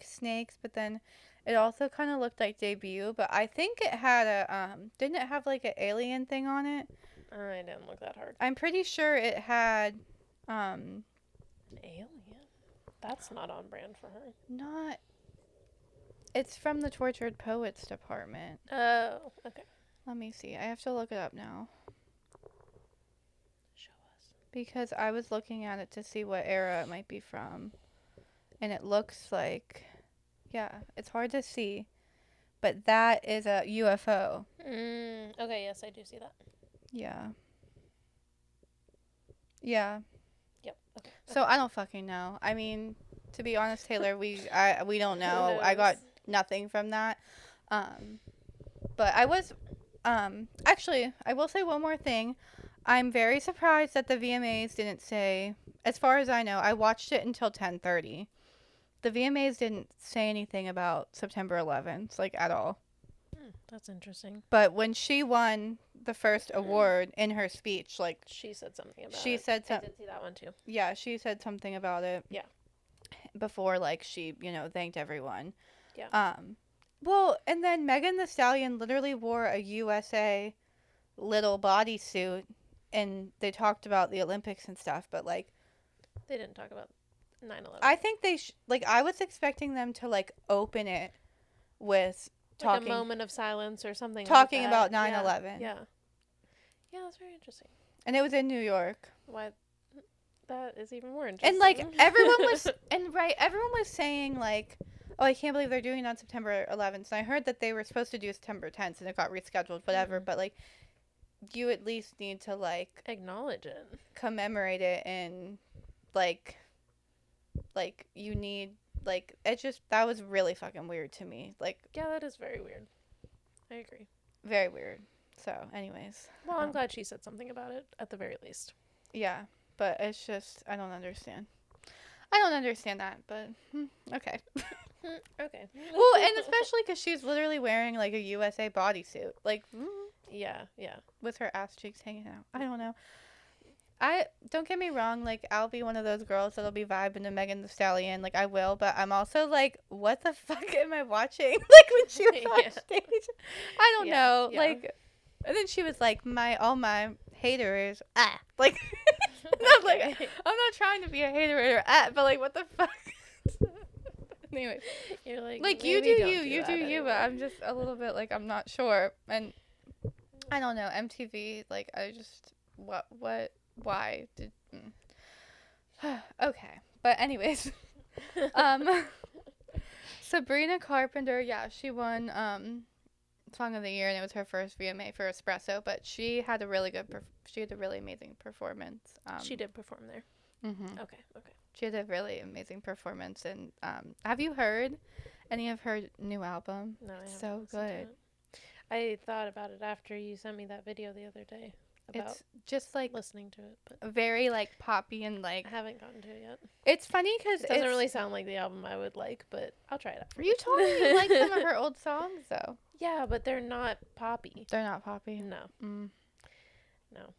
Snakes, but then it also kind of looked like Debut. But I think it had a didn't it have like an alien thing on it? I didn't look that hard. I'm pretty sure it had alien. That's not on brand for her. Not. It's from the Tortured Poets department. Oh, okay. Let me see. I have to look it up now. Show us. Because I was looking at it to see what era it might be from. And it looks like, it's hard to see. But that is a UFO. Okay, yes, I do see that. Yeah. Yeah. Yep. Okay. So I don't fucking know. I mean, to be honest, Taylor, we don't know. I got nothing from that. But I was actually, I will say one more thing. I'm very surprised that the VMAs didn't say, as far as I know, I watched it until 10:30. The VMAs didn't say anything about September 11th, like at all. That's interesting. But when she won the first award in her speech, like she said something about it. She said something. I did see that one too. Yeah, she said something about it. Yeah. Before, like, she, thanked everyone. Yeah. Well, and then Megan Thee Stallion literally wore a USA little bodysuit, and they talked about the Olympics and stuff, but, like... They didn't talk about 9/11. I think they... I was expecting them to, like, open it with talking... Like a moment of silence or something talking like about that. 9/11. Yeah. Yeah, that's very interesting. And it was in New York. Why... That is even more interesting. And, like, everyone was... everyone was saying, like... oh, I can't believe they're doing it on September 11th. And I heard that they were supposed to do September 10th and it got rescheduled, whatever. Mm. But, like, you at least need to, like, Acknowledge it. commemorate it and, like, you need, like, it just, that was really fucking weird to me. Like, Yeah, that is very weird. I agree. very weird. So, anyways. Well, I'm glad she said something about it, at the very least. Yeah, but it's just, I don't understand. I don't understand that, but okay. Okay. Well, and especially because she's literally wearing, like, a USA bodysuit. Like, Yeah, yeah. with her ass cheeks hanging out. I don't know. Don't get me wrong, like, I'll be one of those girls that'll be vibing to Megan Thee Stallion, like, I will, but I'm also like, what the fuck am I watching? Like, when she was on Yeah. stage, I don't know, yeah. like, and then she was like, all my haters, like, not like, Okay. I'm not trying to be a hater but like, what the fuck? Anyway, You're like you do maybe don't you do you, but anymore. I'm just a little bit like, I'm not sure, and I don't know, MTV, like, I just, why did, okay, but anyways, Sabrina Carpenter, yeah, she won, Song of the Year, and it was her first VMA for Espresso, but she had a really amazing performance. She did perform there. Mm-hmm. Okay. She had a really amazing performance, and have you heard any of her new album? No, I haven't So listened to good. it. I thought about it after you sent me that video the other day about It's just like listening to it, but very like poppy and I like, haven't gotten to it yet. it's funny because It doesn't really sound like the album I would like, but I'll try it out. You told me you like some of her old songs though. Yeah, but they're not poppy. They're not poppy. No. Mm. No.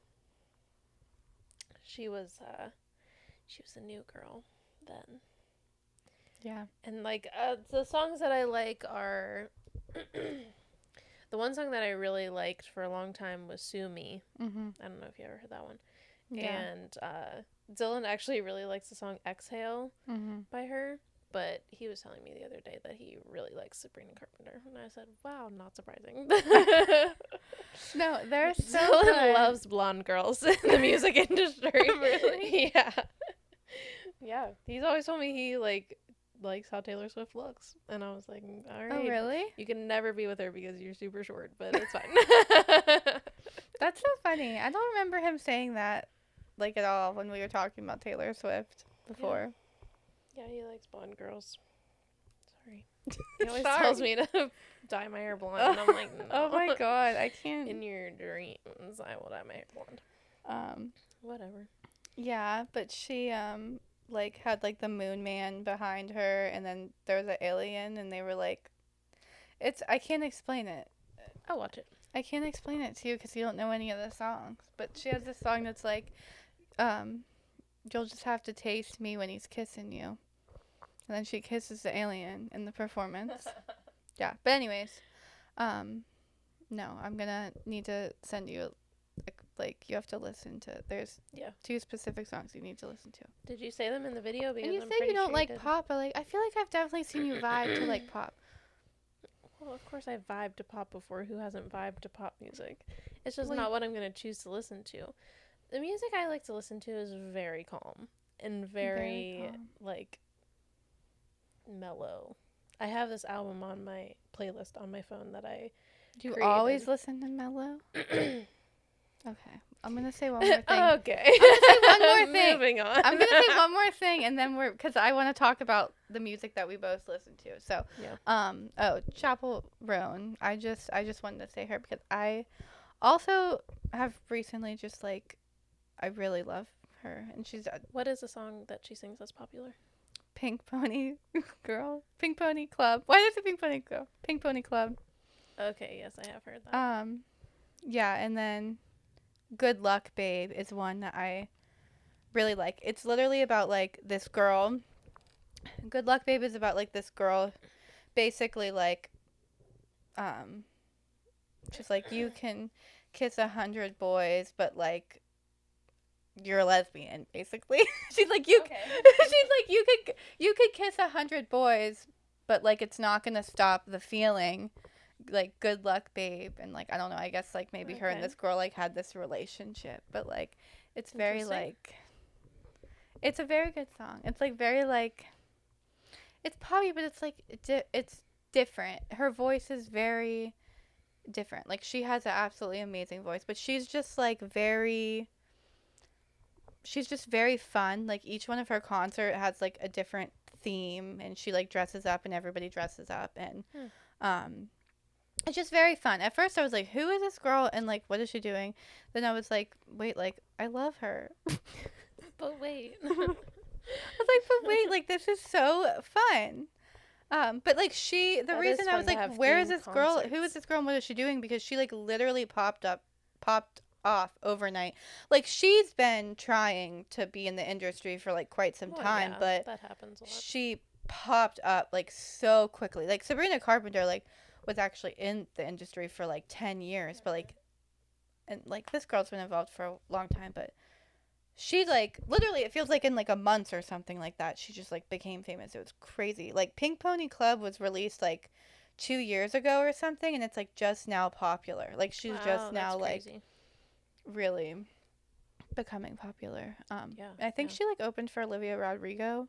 She was a new girl then. Yeah. And like the songs that I like are the one song that I really liked for a long time was Sue Me. Mm-hmm. I don't know if you ever heard that one. Yeah. And Dylan actually really likes the song Exhale Mm-hmm. by her, but he was telling me the other day that he really likes Sabrina Carpenter. And I said, wow, not surprising. No, they're so Dylan good. loves blonde girls in the music industry. Really? Yeah. Yeah. He's always told me he likes how Taylor Swift looks. And I was like, all right. Oh, really? You can never be with her because you're super short, but it's fine. That's so funny. I don't remember him saying that, like, at all when we were talking about Taylor Swift before. Yeah, he likes blonde girls. Sorry. He always Sorry. tells me to dye my hair blonde, and I'm like, no. Oh my god, I can't. In your dreams, I will dye my hair blonde. Whatever. Yeah, but she, like, had, like, the moon man behind her, and then there was an alien, and they were, like, I can't explain it. I'll watch it. I can't explain it to you because you don't know any of the songs. But she has this song that's like, you'll just have to taste me when he's kissing you. And then she kisses the alien in the performance. Yeah. But anyways, no, I'm going to need to send you, like, you have to listen to, there's 2 specific songs you need to listen to. Did you say them in the video? Because And you I'm say pretty you don't sure like did. pop, but, like, I feel like I've definitely seen you vibe to, like, pop. Well, of course I vibed to pop before. Who hasn't vibed to pop music? It's just Well, not what I'm going to choose to listen to. The music I like to listen to is very calm and very calm. like, mellow. I have this album on my playlist on my phone that I Do you created. always listen to mellow? Okay. I'm going to say one more thing. Okay. I'm going to say one more thing. Moving on. I'm going to say one more thing, and then because I want to talk about the music that we both listen to. So, Chapel Roan. I just wanted to say her because I also have recently just, like, I really love her. And she's a What is the song that she sings that's popular? Pink Pony Girl. Pink Pony Club. Why is it Pink Pony Girl? Pink Pony Club. Okay, yes, I have heard that. Yeah, and then Good Luck Babe is one that I really like. It's literally about, like, this girl. Good Luck Babe is about, like, this girl basically, like, she's like, you can kiss 100 boys, but, like, you're a lesbian, basically. She's like, you could kiss 100 boys, but, like, it's not gonna stop the feeling. Like, good luck, babe. And, like, I don't know, I guess, like, maybe her and this girl, like, had this relationship, but, like, it's very, like, it's a very good song. It's, like, very, like, It's poppy, but it's like it's different. Her voice is very different. Like she has an absolutely amazing voice, but she's just like very she's just very fun. Like each one of her concert has like a different theme, and she like dresses up and everybody dresses up, and um it's just very fun. At first I was like, who is this girl and like what is she doing? Then I was like, wait, like I love her. But wait. I was like, but wait, like this is so fun. But like the That is reason I fun was to like, have where is themed this girl? Who is concerts. this girl and what is she doing? Because she like literally popped off overnight. Like she's been trying to be in the industry for like quite some Well, time, yeah, but that happens a lot. she popped up like so quickly. Like Sabrina Carpenter like was actually in the industry for like 10 years, but like and like this girl's been involved for a long time, but she like literally it feels like in like a month or something like that she just like became famous. It was crazy. Like Pink Pony Club was released like 2 years ago or something, and it's like just now popular. Like she's Wow, just that's now like crazy. really becoming popular. Yeah, I think yeah. she like opened for Olivia Rodrigo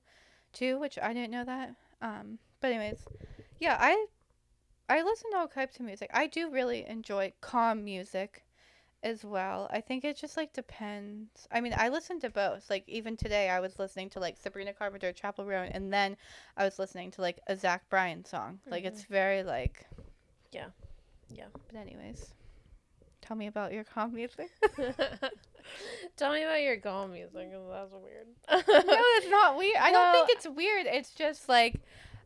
too, which I didn't know that. But anyways, yeah, I listen to all types of music. I do really enjoy calm music as well. I think it just like depends. I mean, I listen to both. Like even today I was listening to like Sabrina Carpenter Chapel Roan, and then I was listening to like a Zach Bryan song. Like it's very like Yeah, yeah. but anyways, tell me about your calm music. Tell me about your calm music, 'cause that's weird. No, it's not weird. I don't Well, think it's weird. It's just like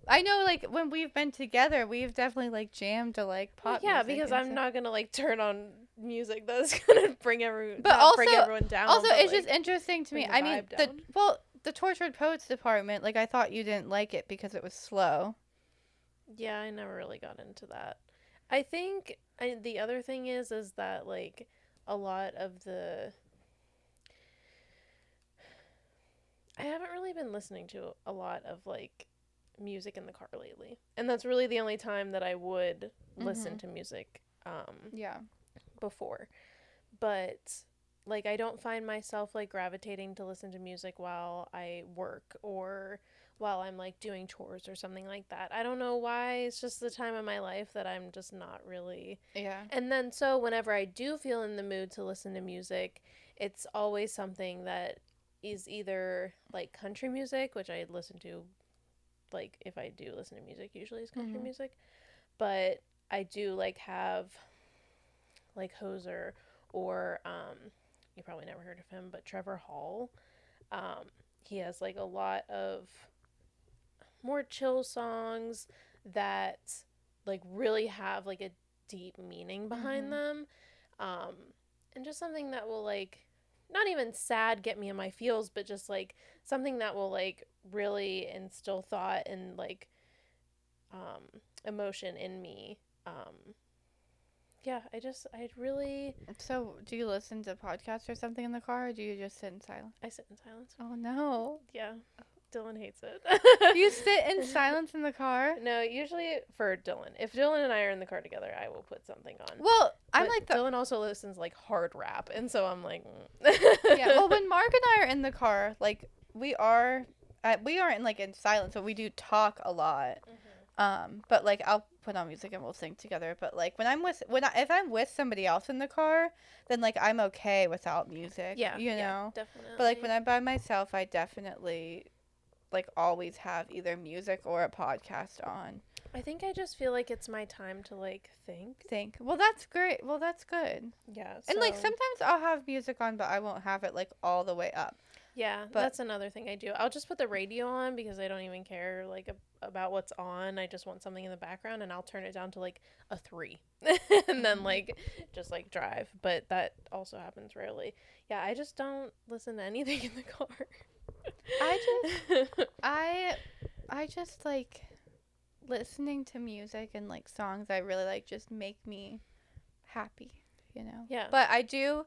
I know like when we've been together, we've definitely like jammed to like well, pop yeah, music because and I'm stuff. not gonna like turn on music that's gonna bring But not bring also everyone down. also but, it's like, just interesting to me. bring the I mean, vibe down. the Tortured Poets department, like I thought you didn't like it because it was slow. Yeah, I never really got into that. I think the other thing is that like a lot of the I haven't really been listening to a lot of like music in the car lately. And that's really the only time that I would listen Mhm. to music Yeah. before. But like I don't find myself like gravitating to listen to music while I work or while I'm like doing chores or something like that. I don't know why. It's just the time of my life that I'm just not really. Yeah. And then so whenever I do feel in the mood to listen to music, it's always something that is either like country music, which I listen to like if I do listen to music, usually it's country Mhm. music, but I do like have like Hoser or you probably never heard of him, but Trevor Hall. Um, he has like a lot of more chill songs that like really have like a deep meaning behind Mhm. them. Um, and just something that will like not even sad get me in my feels, but just like something that will like really instill thought and like emotion in me. Yeah, I really So, do you listen to podcasts or something in the car, or do you just sit in silence? I sit in silence. Oh no. Yeah, Dylan hates it. You sit in silence in the car? No, usually for Dylan. If Dylan and I are in the car together, I will put something on. Well, I'm But like the Dylan also listens like hard rap, and so I'm like, yeah. Well, when Mark and I are in the car, like we aren't like in silence, but we do talk a lot. But like I'll put on music and we'll sing together. But like if I'm with somebody else in the car, then like I'm okay without music. yeah, You yeah, know. definitely. But like when I'm by myself, I definitely like always have either music or a podcast on. I think I just feel like it's my time to like think. Think. Well, that's great. Well, that's good. Yeah, And like so sometimes I'll have music on, but I won't have it like all the way up. yeah, But that's another thing I do. I'll just put the radio on because I don't even care like about what's on. I just want something in the background, and I'll turn it down to like a 3, and then like just like drive. But that also happens rarely. Yeah, I just don't listen to anything in the car. I just like listening to music and like songs I really like just make me happy, you know. Yeah. But I do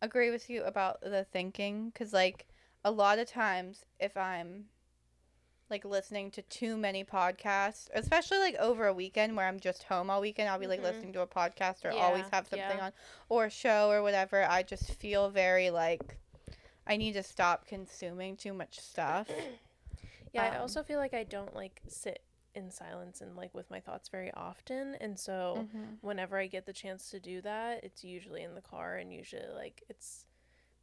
agree with you about the thinking cuz like a lot of times if I'm like listening to too many podcasts, especially like over a weekend where I'm just home all weekend, I'll be like listening to a podcast or always have something on or a show or whatever. I just feel very like I need to stop consuming too much stuff. Yeah, I also feel like I don't like sit in silence and like with my thoughts very often, and so Mhm. whenever I get the chance to do that, it's usually in the car, and usually like it's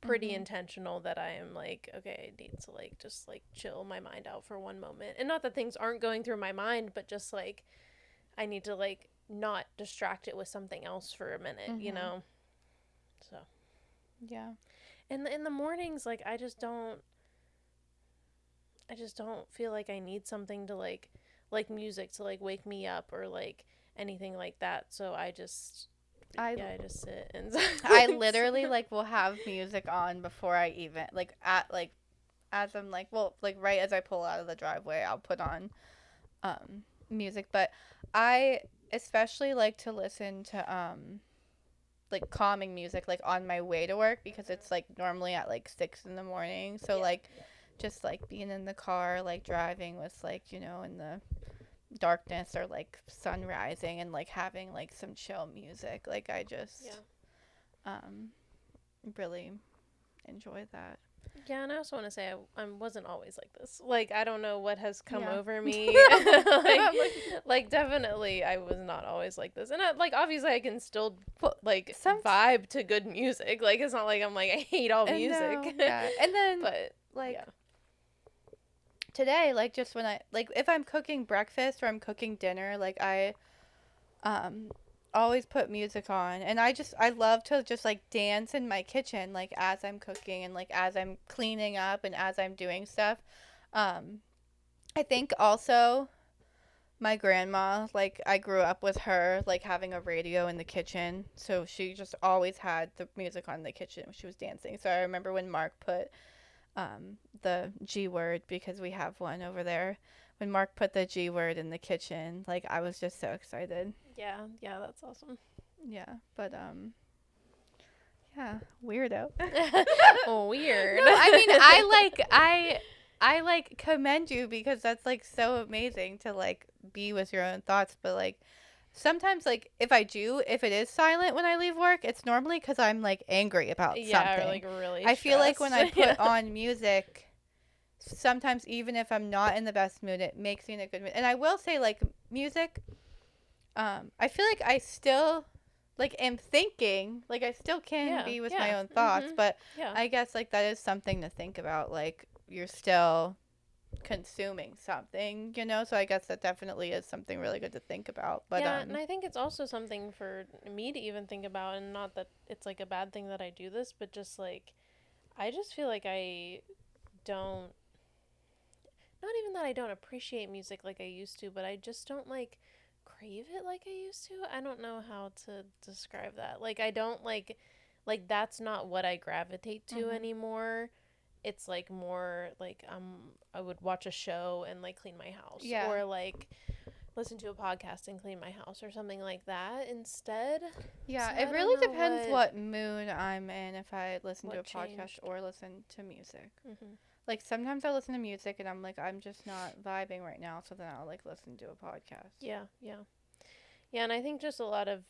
pretty Mhm. intentional that I am like, okay, I need to like just like chill my mind out for one moment. And not that things aren't going through my mind, but just like I need to like not distract it with something else for a minute, you Mhm. know? So, Yeah. and in the mornings like I just don't feel like I need something to like music to like wake me up or like anything like that. So I I just sit in I silence. literally like will have music on before I even like at like as I'm like well like right as I pull out of the driveway I'll put on music, but I especially like to listen to like calming music like on my way to work because it's like normally at like 6 in the morning, so Yeah. like just like being in the car like driving with like in the darkness or like sun rising and like having like some chill music, like I Yeah. just um really enjoy that. Yeah, and I also want to say I wasn't always like this. Like I don't know what has come Yeah. over me. like, I'm like, like definitely I was not always like this. And like obviously I can still well, like some vibe to good music. Like it's not like I'm like I hate all and music. no, yeah, and then But like yeah. today, like just when I like if I'm cooking breakfast or I'm cooking dinner, like I um always put music on, and I love to just like dance in my kitchen like as I'm cooking and like as I'm cleaning up and as I'm doing stuff. um I think also my grandma, like I grew up with her like having a radio in the kitchen, so she just always had the music on in the kitchen when she was dancing. So I remember when Mark put the G word, because we have one over there, when Mark put the G word in the kitchen, like I was just so excited. Yeah, yeah, that's awesome. Yeah, but yeah, weirdo. No, Weird. I mean I like commend you because that's like so amazing to like be with your own thoughts, but like sometimes like if it is silent when I leave work, it's normally cuz I'm like angry about Yeah, or something. like really I feel like when stressed. I Yeah. put on music, sometimes even if I'm not in the best mood, it makes me in a good mood. And I will say like music, I feel like I still like am thinking, like I still can Yeah. be with my Yeah. own thoughts, Mhm. but Yeah. I guess like that is something to think about, like you're still consuming something, so I guess that definitely is something really good to think about. But Yeah, and I think it's also something for me to even think about, and not that it's like a bad thing that I do this, but just like I just feel like I don't, not even that I don't appreciate music like I used to, but I just don't like crave it like I used to. I don't know how to describe that. Like I don't like that's not what I gravitate to mhm. anymore. It's like more like I would watch a show and like clean my house, Yeah. or like listen to a podcast and clean my house or something like that instead. Yeah, So it I don't really know depends what mood I'm in if I listen to a what podcast changed. or listen to music. Mhm. Like sometimes I listen to music and I'm like I'm just not vibing right now, so then I'll like listen to a podcast. Yeah, yeah. Yeah, and I think just a lot of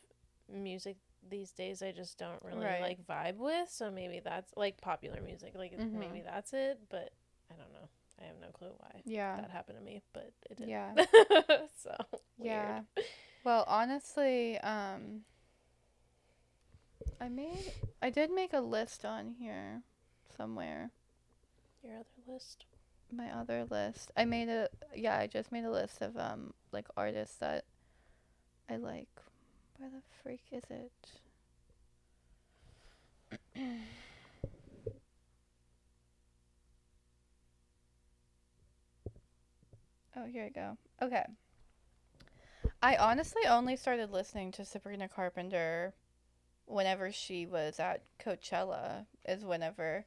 music these days I just don't really Right. like vibe with, so maybe that's like popular music. Like maybe Mhm. that's it, but I don't know. I have no clue why Yeah. that happened to me, but it did. Yeah. So weird. Yeah. Well, honestly, I did make a list on here somewhere. Your other list. My other list. I just made a list of like artists that I like. Where the freak is it? Oh, here we go. Okay. I honestly only started listening to Sabrina Carpenter whenever she was at Coachella, is whenever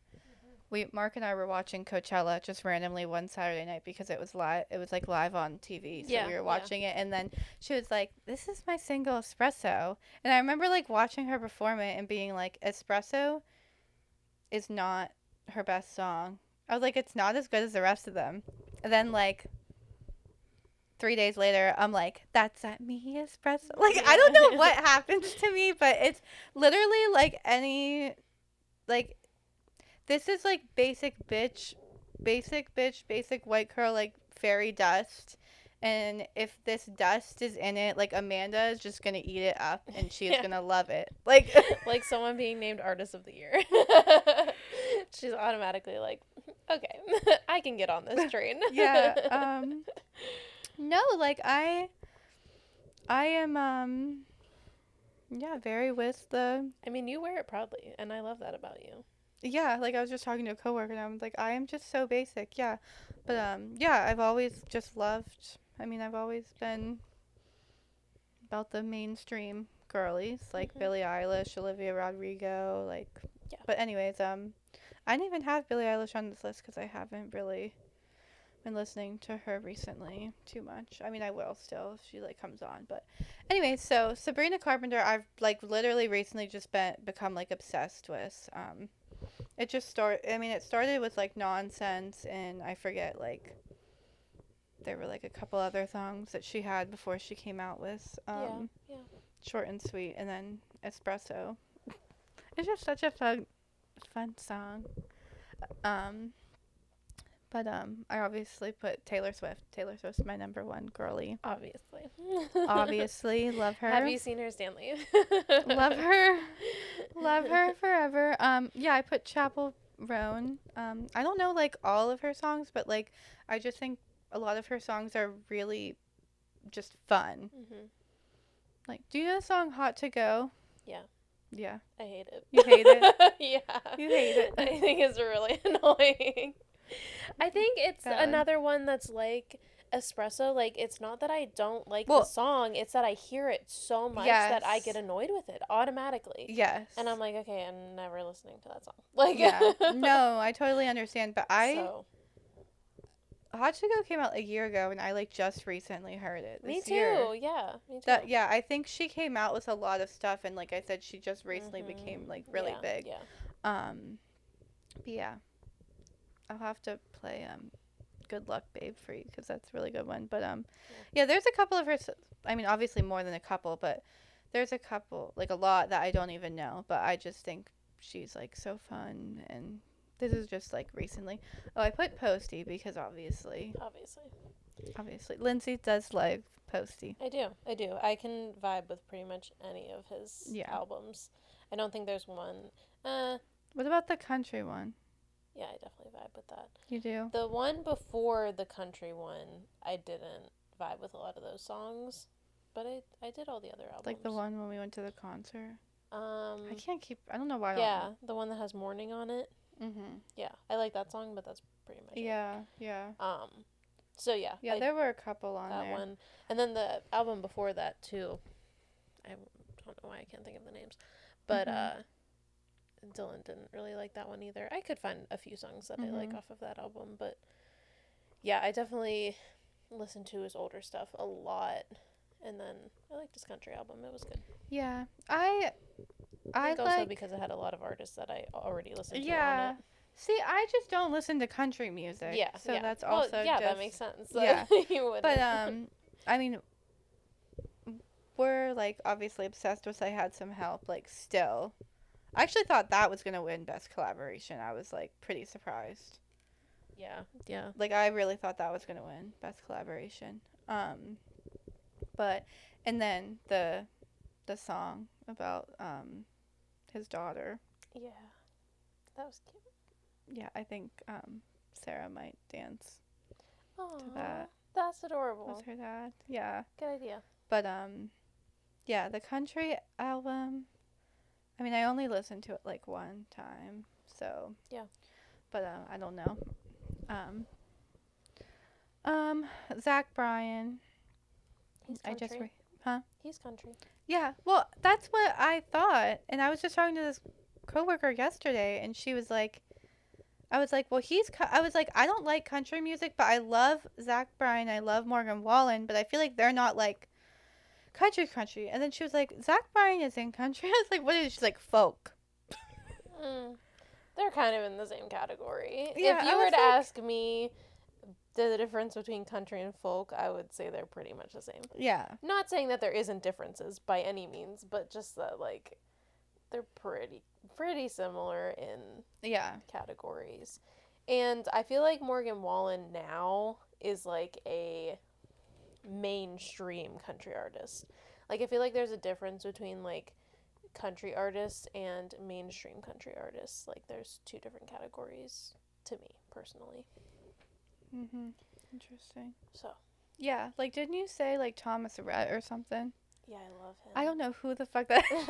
Mark and I were watching Coachella just randomly one Saturday night because it was live. It was like live on TV, so Yeah, we were yeah. watching it, and then she was like, "This is my single Espresso," and I remember like watching her perform it and being like, "Espresso is not her best song." I was like, "It's not as good as the rest of them," and then like 3 days later, I'm like, "That's at me Espresso." Like I don't know Yeah. what happens to me, but it's literally like any like this is like basic bitch, basic white girl, like fairy dust. And if this dust is in it, like Amanda is just gonna eat it up, and she is Yeah. gonna love it. Like, Like someone being named Artist of the Year. She's automatically like, okay, I can get on this train. yeah. No, like I am yeah, very with the I mean, you wear it proudly, and I love that about you. yeah, like I was just talking to a coworker and I was like, I am just so basic, yeah. But yeah, I've always just loved I mean, I've always been about the mainstream girlies, like Hmm. Billie Eilish, Olivia Rodrigo, like Yeah. but anyways, I didn't even have Billie Eilish on this list cuz I haven't really been listening to her recently too much. I mean, I will still if she like comes on, but anyway, so Sabrina Carpenter, I've like literally recently just become like obsessed with. It just I mean, it started with like Nonsense, and I forget like there were like a couple other songs that she had before she came out with Yeah. Yeah. Short and Sweet, and then Espresso. It's just such a fun song. Um, But I obviously put Taylor Swift. Taylor Swift's my number one girly. Obviously. Obviously, love Have her. you seen her Stanley? Love her. Love her forever. Yeah, I put Chapel Roan. I don't know like all of her songs, but like I just think a lot of her songs are really just fun. Hmm. Like, do you know the song Hot to Go? Yeah. Yeah. I hate it. You hate it? Yeah. You hate it. I think it's really annoying. I think it's That one. another one that's like Espresso. Like, it's not that I don't like the Well, song, it's that I hear it so much that I get yes. annoyed with it automatically. Yes. And I'm like, okay, I'm never listening to that song. Like, Yeah. No, I totally understand, but so, Hot to Go came out a year ago, and I like just recently heard it me this year. too. Yeah, me too. That yeah, I think she came out with a lot of stuff, and like I said, she just recently became like really Yeah, big. yeah. But yeah, I'll have to play "Good Luck, Babe" for you because that's a really good one. But yeah, there's a couple of her. I mean, obviously more than a couple, but there's a couple, like a lot that I don't even know. But I just think she's like so fun, and this is just like recently. Oh, I put Posty because obviously Lindsay does like Posty. I do. I do. I can vibe with pretty much any of his Yeah. albums. I don't think there's one. What about the country one? Yeah, I definitely vibe with that. You do? The one before the country one, I didn't vibe with a lot of those songs, but I did all the other albums. Like the one when we went to the concert. Um, I can't keep. I don't know why. yeah, the one that has Morning on it. Mhm. Yeah, I like that song, but that's pretty much Yeah. Yeah. it. So yeah, Yeah. There were a couple on that there. one, and then the album before that too. I don't know why I can't think of the names, but Dylan didn't really like that one either. I could find a few songs that I like off of that album, but yeah, I definitely listened to his older stuff a lot, and then I liked his country album. It was good. Yeah. I I think also like. because it had a lot of artists that I already listened to Yeah. on it. See, I just don't listen to country music. Yeah, So yeah. that's Well, also yeah, just. that makes sense. Yeah. You wouldn't. But I mean, we're like obviously obsessed with "I Had Some Help." Like still, I actually thought that was gonna win best collaboration. I was like pretty surprised. Yeah, yeah. Like I really thought that was gonna win best collaboration. But and then the song about his daughter. Yeah. That was cute. Yeah, I think Sarah might dance Aww, to that. that's adorable. Was her dad? Yeah. Good idea. But yeah, the country album. I mean, I only listened to it like one time, so Yeah. But I don't know. Zach Bryan. He's I just country. huh? He's country. Yeah. Well, that's what I thought, and I was just talking to this coworker yesterday, and she was like, I was like, well, I was like, I don't like country music, but I love Zach Bryan. I love Morgan Wallen, but I feel like they're not like country. And then she was like, Zach Bryan is in country. I was like, what is it? She's like, folk. They're kind of in the same category. Yeah, If I you were was to like- ask me the difference between country and folk, I would say they're pretty much the same. Yeah. Not saying that there isn't differences by any means, but just that like they're pretty similar in Yeah. categories. And I feel like Morgan Wallen now is like a mainstream country artist. Like I feel like there's a difference between like country artists and mainstream country artists. Like there's two different categories to me personally. Interesting. So Yeah, like didn't you say like Thomas Rhett or something? yeah, I love him. I don't know who the fuck that is.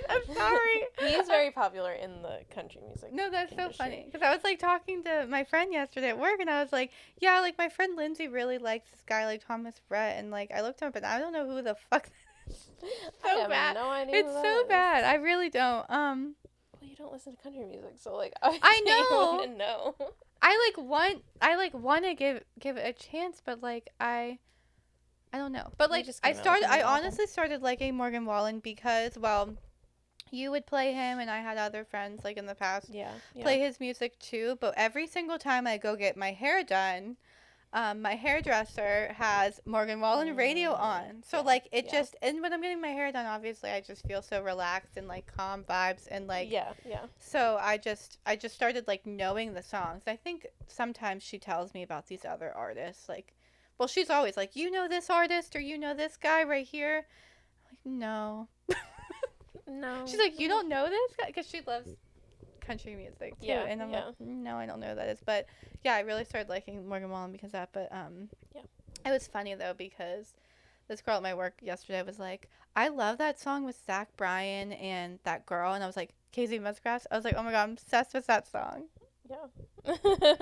I'm sorry. He's very popular in the country music. No, that's industry. so funny. Because I was like talking to my friend yesterday at work, and I was like, yeah, like my friend Lindsay really likes this guy like Thomas Rhett, and like I looked him up, and I don't know who the fuck that is. I have bad. no idea. It's who that so is. bad. I really don't. Well, you don't listen to country music, so like I know. You wouldn't know. I want to give it a chance, but like I don't know. But He like just I came out with a new album. honestly started liking Morgan Wallen because, well, you would play him, and I had other friends like in the past Yeah. play his music too. But every single time I go get my hair done, my hairdresser has Morgan Wallen radio on. So like it just, and when I'm getting my hair done, obviously I just feel so relaxed and like calm vibes and like Yeah. So I just started like knowing the songs. I think sometimes she tells me about these other artists, like, well, she's always like, you know this artist or you know this guy right here. I'm like, no. No. She's like, you don't know this guy? Because she loves country music too. Yeah, And I'm yeah. like, no, I don't know who that is. But yeah, I really started liking Morgan Wallen because of that. But Yeah. it was funny though because this girl at my work yesterday was like, I love that song with Zach Bryan and that girl. And I was like, Casey Musgrass. I was like, oh my God, I'm obsessed with that song. Yeah.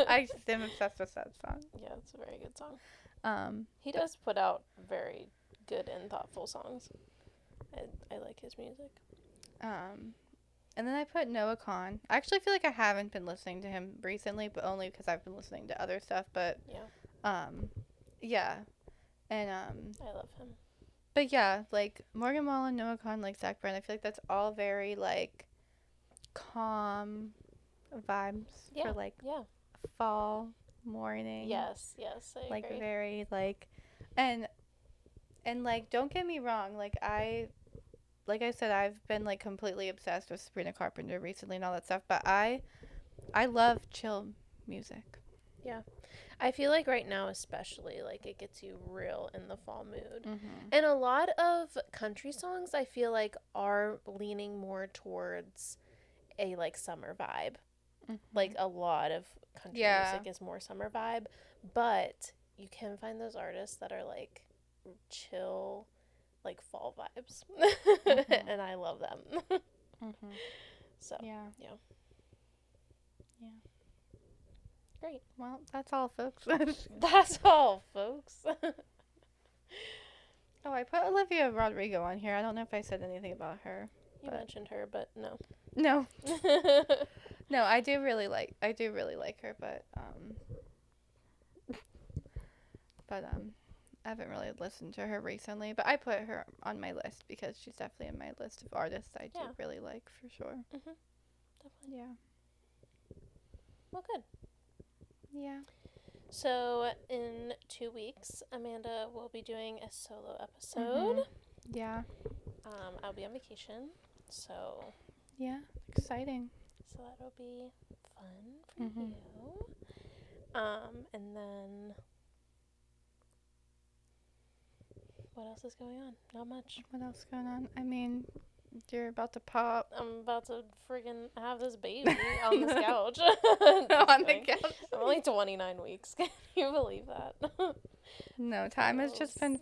I just am obsessed with that song. Yeah, it's a very good song. He does put out very good and thoughtful songs. I like his music. And then I put Noah Kahan. I actually feel like I haven't been listening to him recently, but only because I've been listening to other stuff. But yeah, and I love him. But yeah, like Morgan Wallen, Noah Kahan, like Zach Bryan. I feel like that's all very like calm vibes for like fall morning. Yes, I like agree. very like, and like don't get me wrong, like I said, I've been like completely obsessed with Sabrina Carpenter recently and all that stuff, but I love chill music. Yeah. I feel like right now especially, like, it gets you real in the fall mood. Mm-hmm. And a lot of country songs, I feel like, are leaning more towards a, like, summer vibe. Mm-hmm. Like, a lot of country music is more summer vibe. But you can find those artists that are, like, chill, like, fall vibes. Mm-hmm. And I love them. Mm-hmm. So, yeah. Great. Well, that's all, folks. That's all, folks. Oh, I put Olivia Rodrigo on here. I don't know if I said anything about her. You mentioned her, but no. No. No, I do really like her, but I haven't really listened to her recently, but I put her on my list because she's definitely in my list of artists I do really like for sure. Mhm. Definitely. Yeah. Well, good. Yeah. So, in 2 weeks, Amanda will be doing a solo episode. Mm-hmm. Yeah. I'll be on vacation, so... Yeah, exciting. So that'll be fun for Mm-hmm. you. And then... What else is going on? Not much. What else is going on? I mean, you're about to pop. I'm about to friggin' have this baby on this couch. On the couch. I'm only 29 weeks. Can you believe that? No, time has just been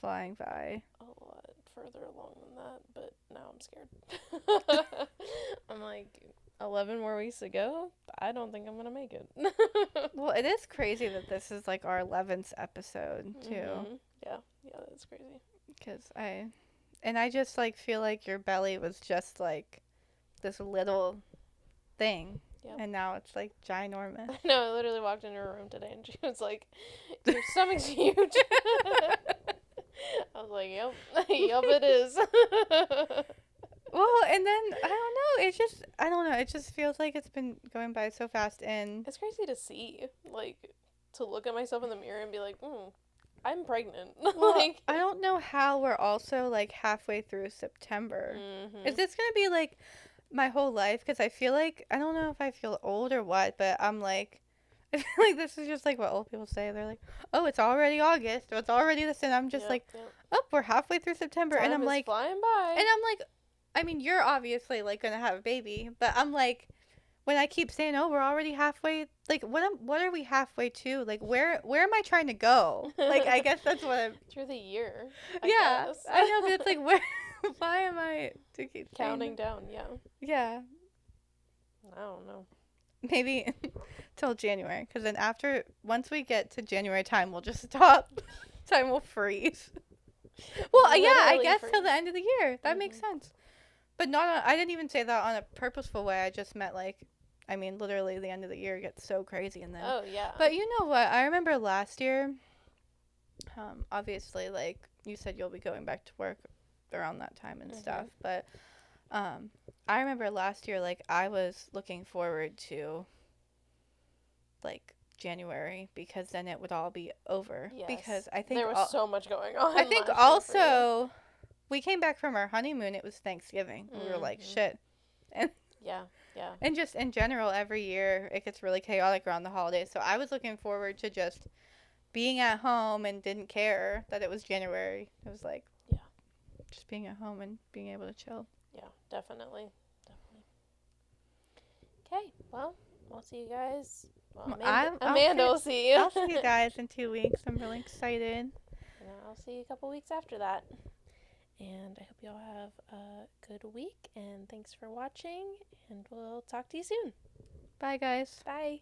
flying by. A lot further along than that, but now I'm scared. I'm like, 11 more weeks to go? I don't think I'm going to make it. Well, it is crazy that this is like our 11th episode, too. Mm-hmm. Yeah, that's crazy. Because I just like feel like your belly was just like this little thing. Yep. And now it's like ginormous. No, I literally walked into her room today and she was like, your stomach's huge. I was like, yep, it is. Well, and then, I don't know, it just feels like it's been going by so fast, and... It's crazy to see, like, to look at myself in the mirror and be like, I'm pregnant. Well, like, I don't know how we're also, like, halfway through September. Mm-hmm. Is this gonna be, like, my whole life? Because I feel like, I don't know if I feel old or what, but I'm, like, I feel like this is just like what old people say. They're like, "Oh, it's already August, or it's already this," and I'm just Yep, like, yep. "Oh, we're halfway through September," and Time is flying by. I'm like, I mean, you're obviously like gonna have a baby, but I'm like, when I keep saying, "Oh, we're already halfway," like, what are we halfway to? Like, where am I trying to go? Like, I guess that's what I'm. Through the year, I Yeah, guess. I know, but it's like, where? Why am I to keep saying Counting that? down, yeah. Yeah, I don't know. maybe till January, because then once we get to January, time will just stop. Time will freeze. Well, yeah, I Literally guess till the freeze. end of the year. That makes Mhm. sense. But not on, I didn't even say that on a purposeful way. I just meant like, I mean, literally the end of the year gets so crazy and then. Oh yeah. But you know what? I remember last year, obviously, like you said, you'll be going back to work around that time and stuff. But I remember last year, like I was looking forward to like January because then it would all be over. Yes. Because I think There was so much going on I think last year for you. also we came back from our honeymoon. It was Thanksgiving. We were like, shit. And Yeah, yeah. and just in general, every year it gets really chaotic around the holidays. So I was looking forward to just being at home and didn't care that it was January. It was like, Yeah. just being at home and being able to chill. Yeah, definitely. Definitely. Okay, well, I'll see you guys. Well, Amanda will see you. I'll see you guys in 2 weeks. I'm really excited. And I'll see you a couple weeks after that. And I hope you all have a good week. And thanks for watching. And we'll talk to you soon. Bye, guys. Bye.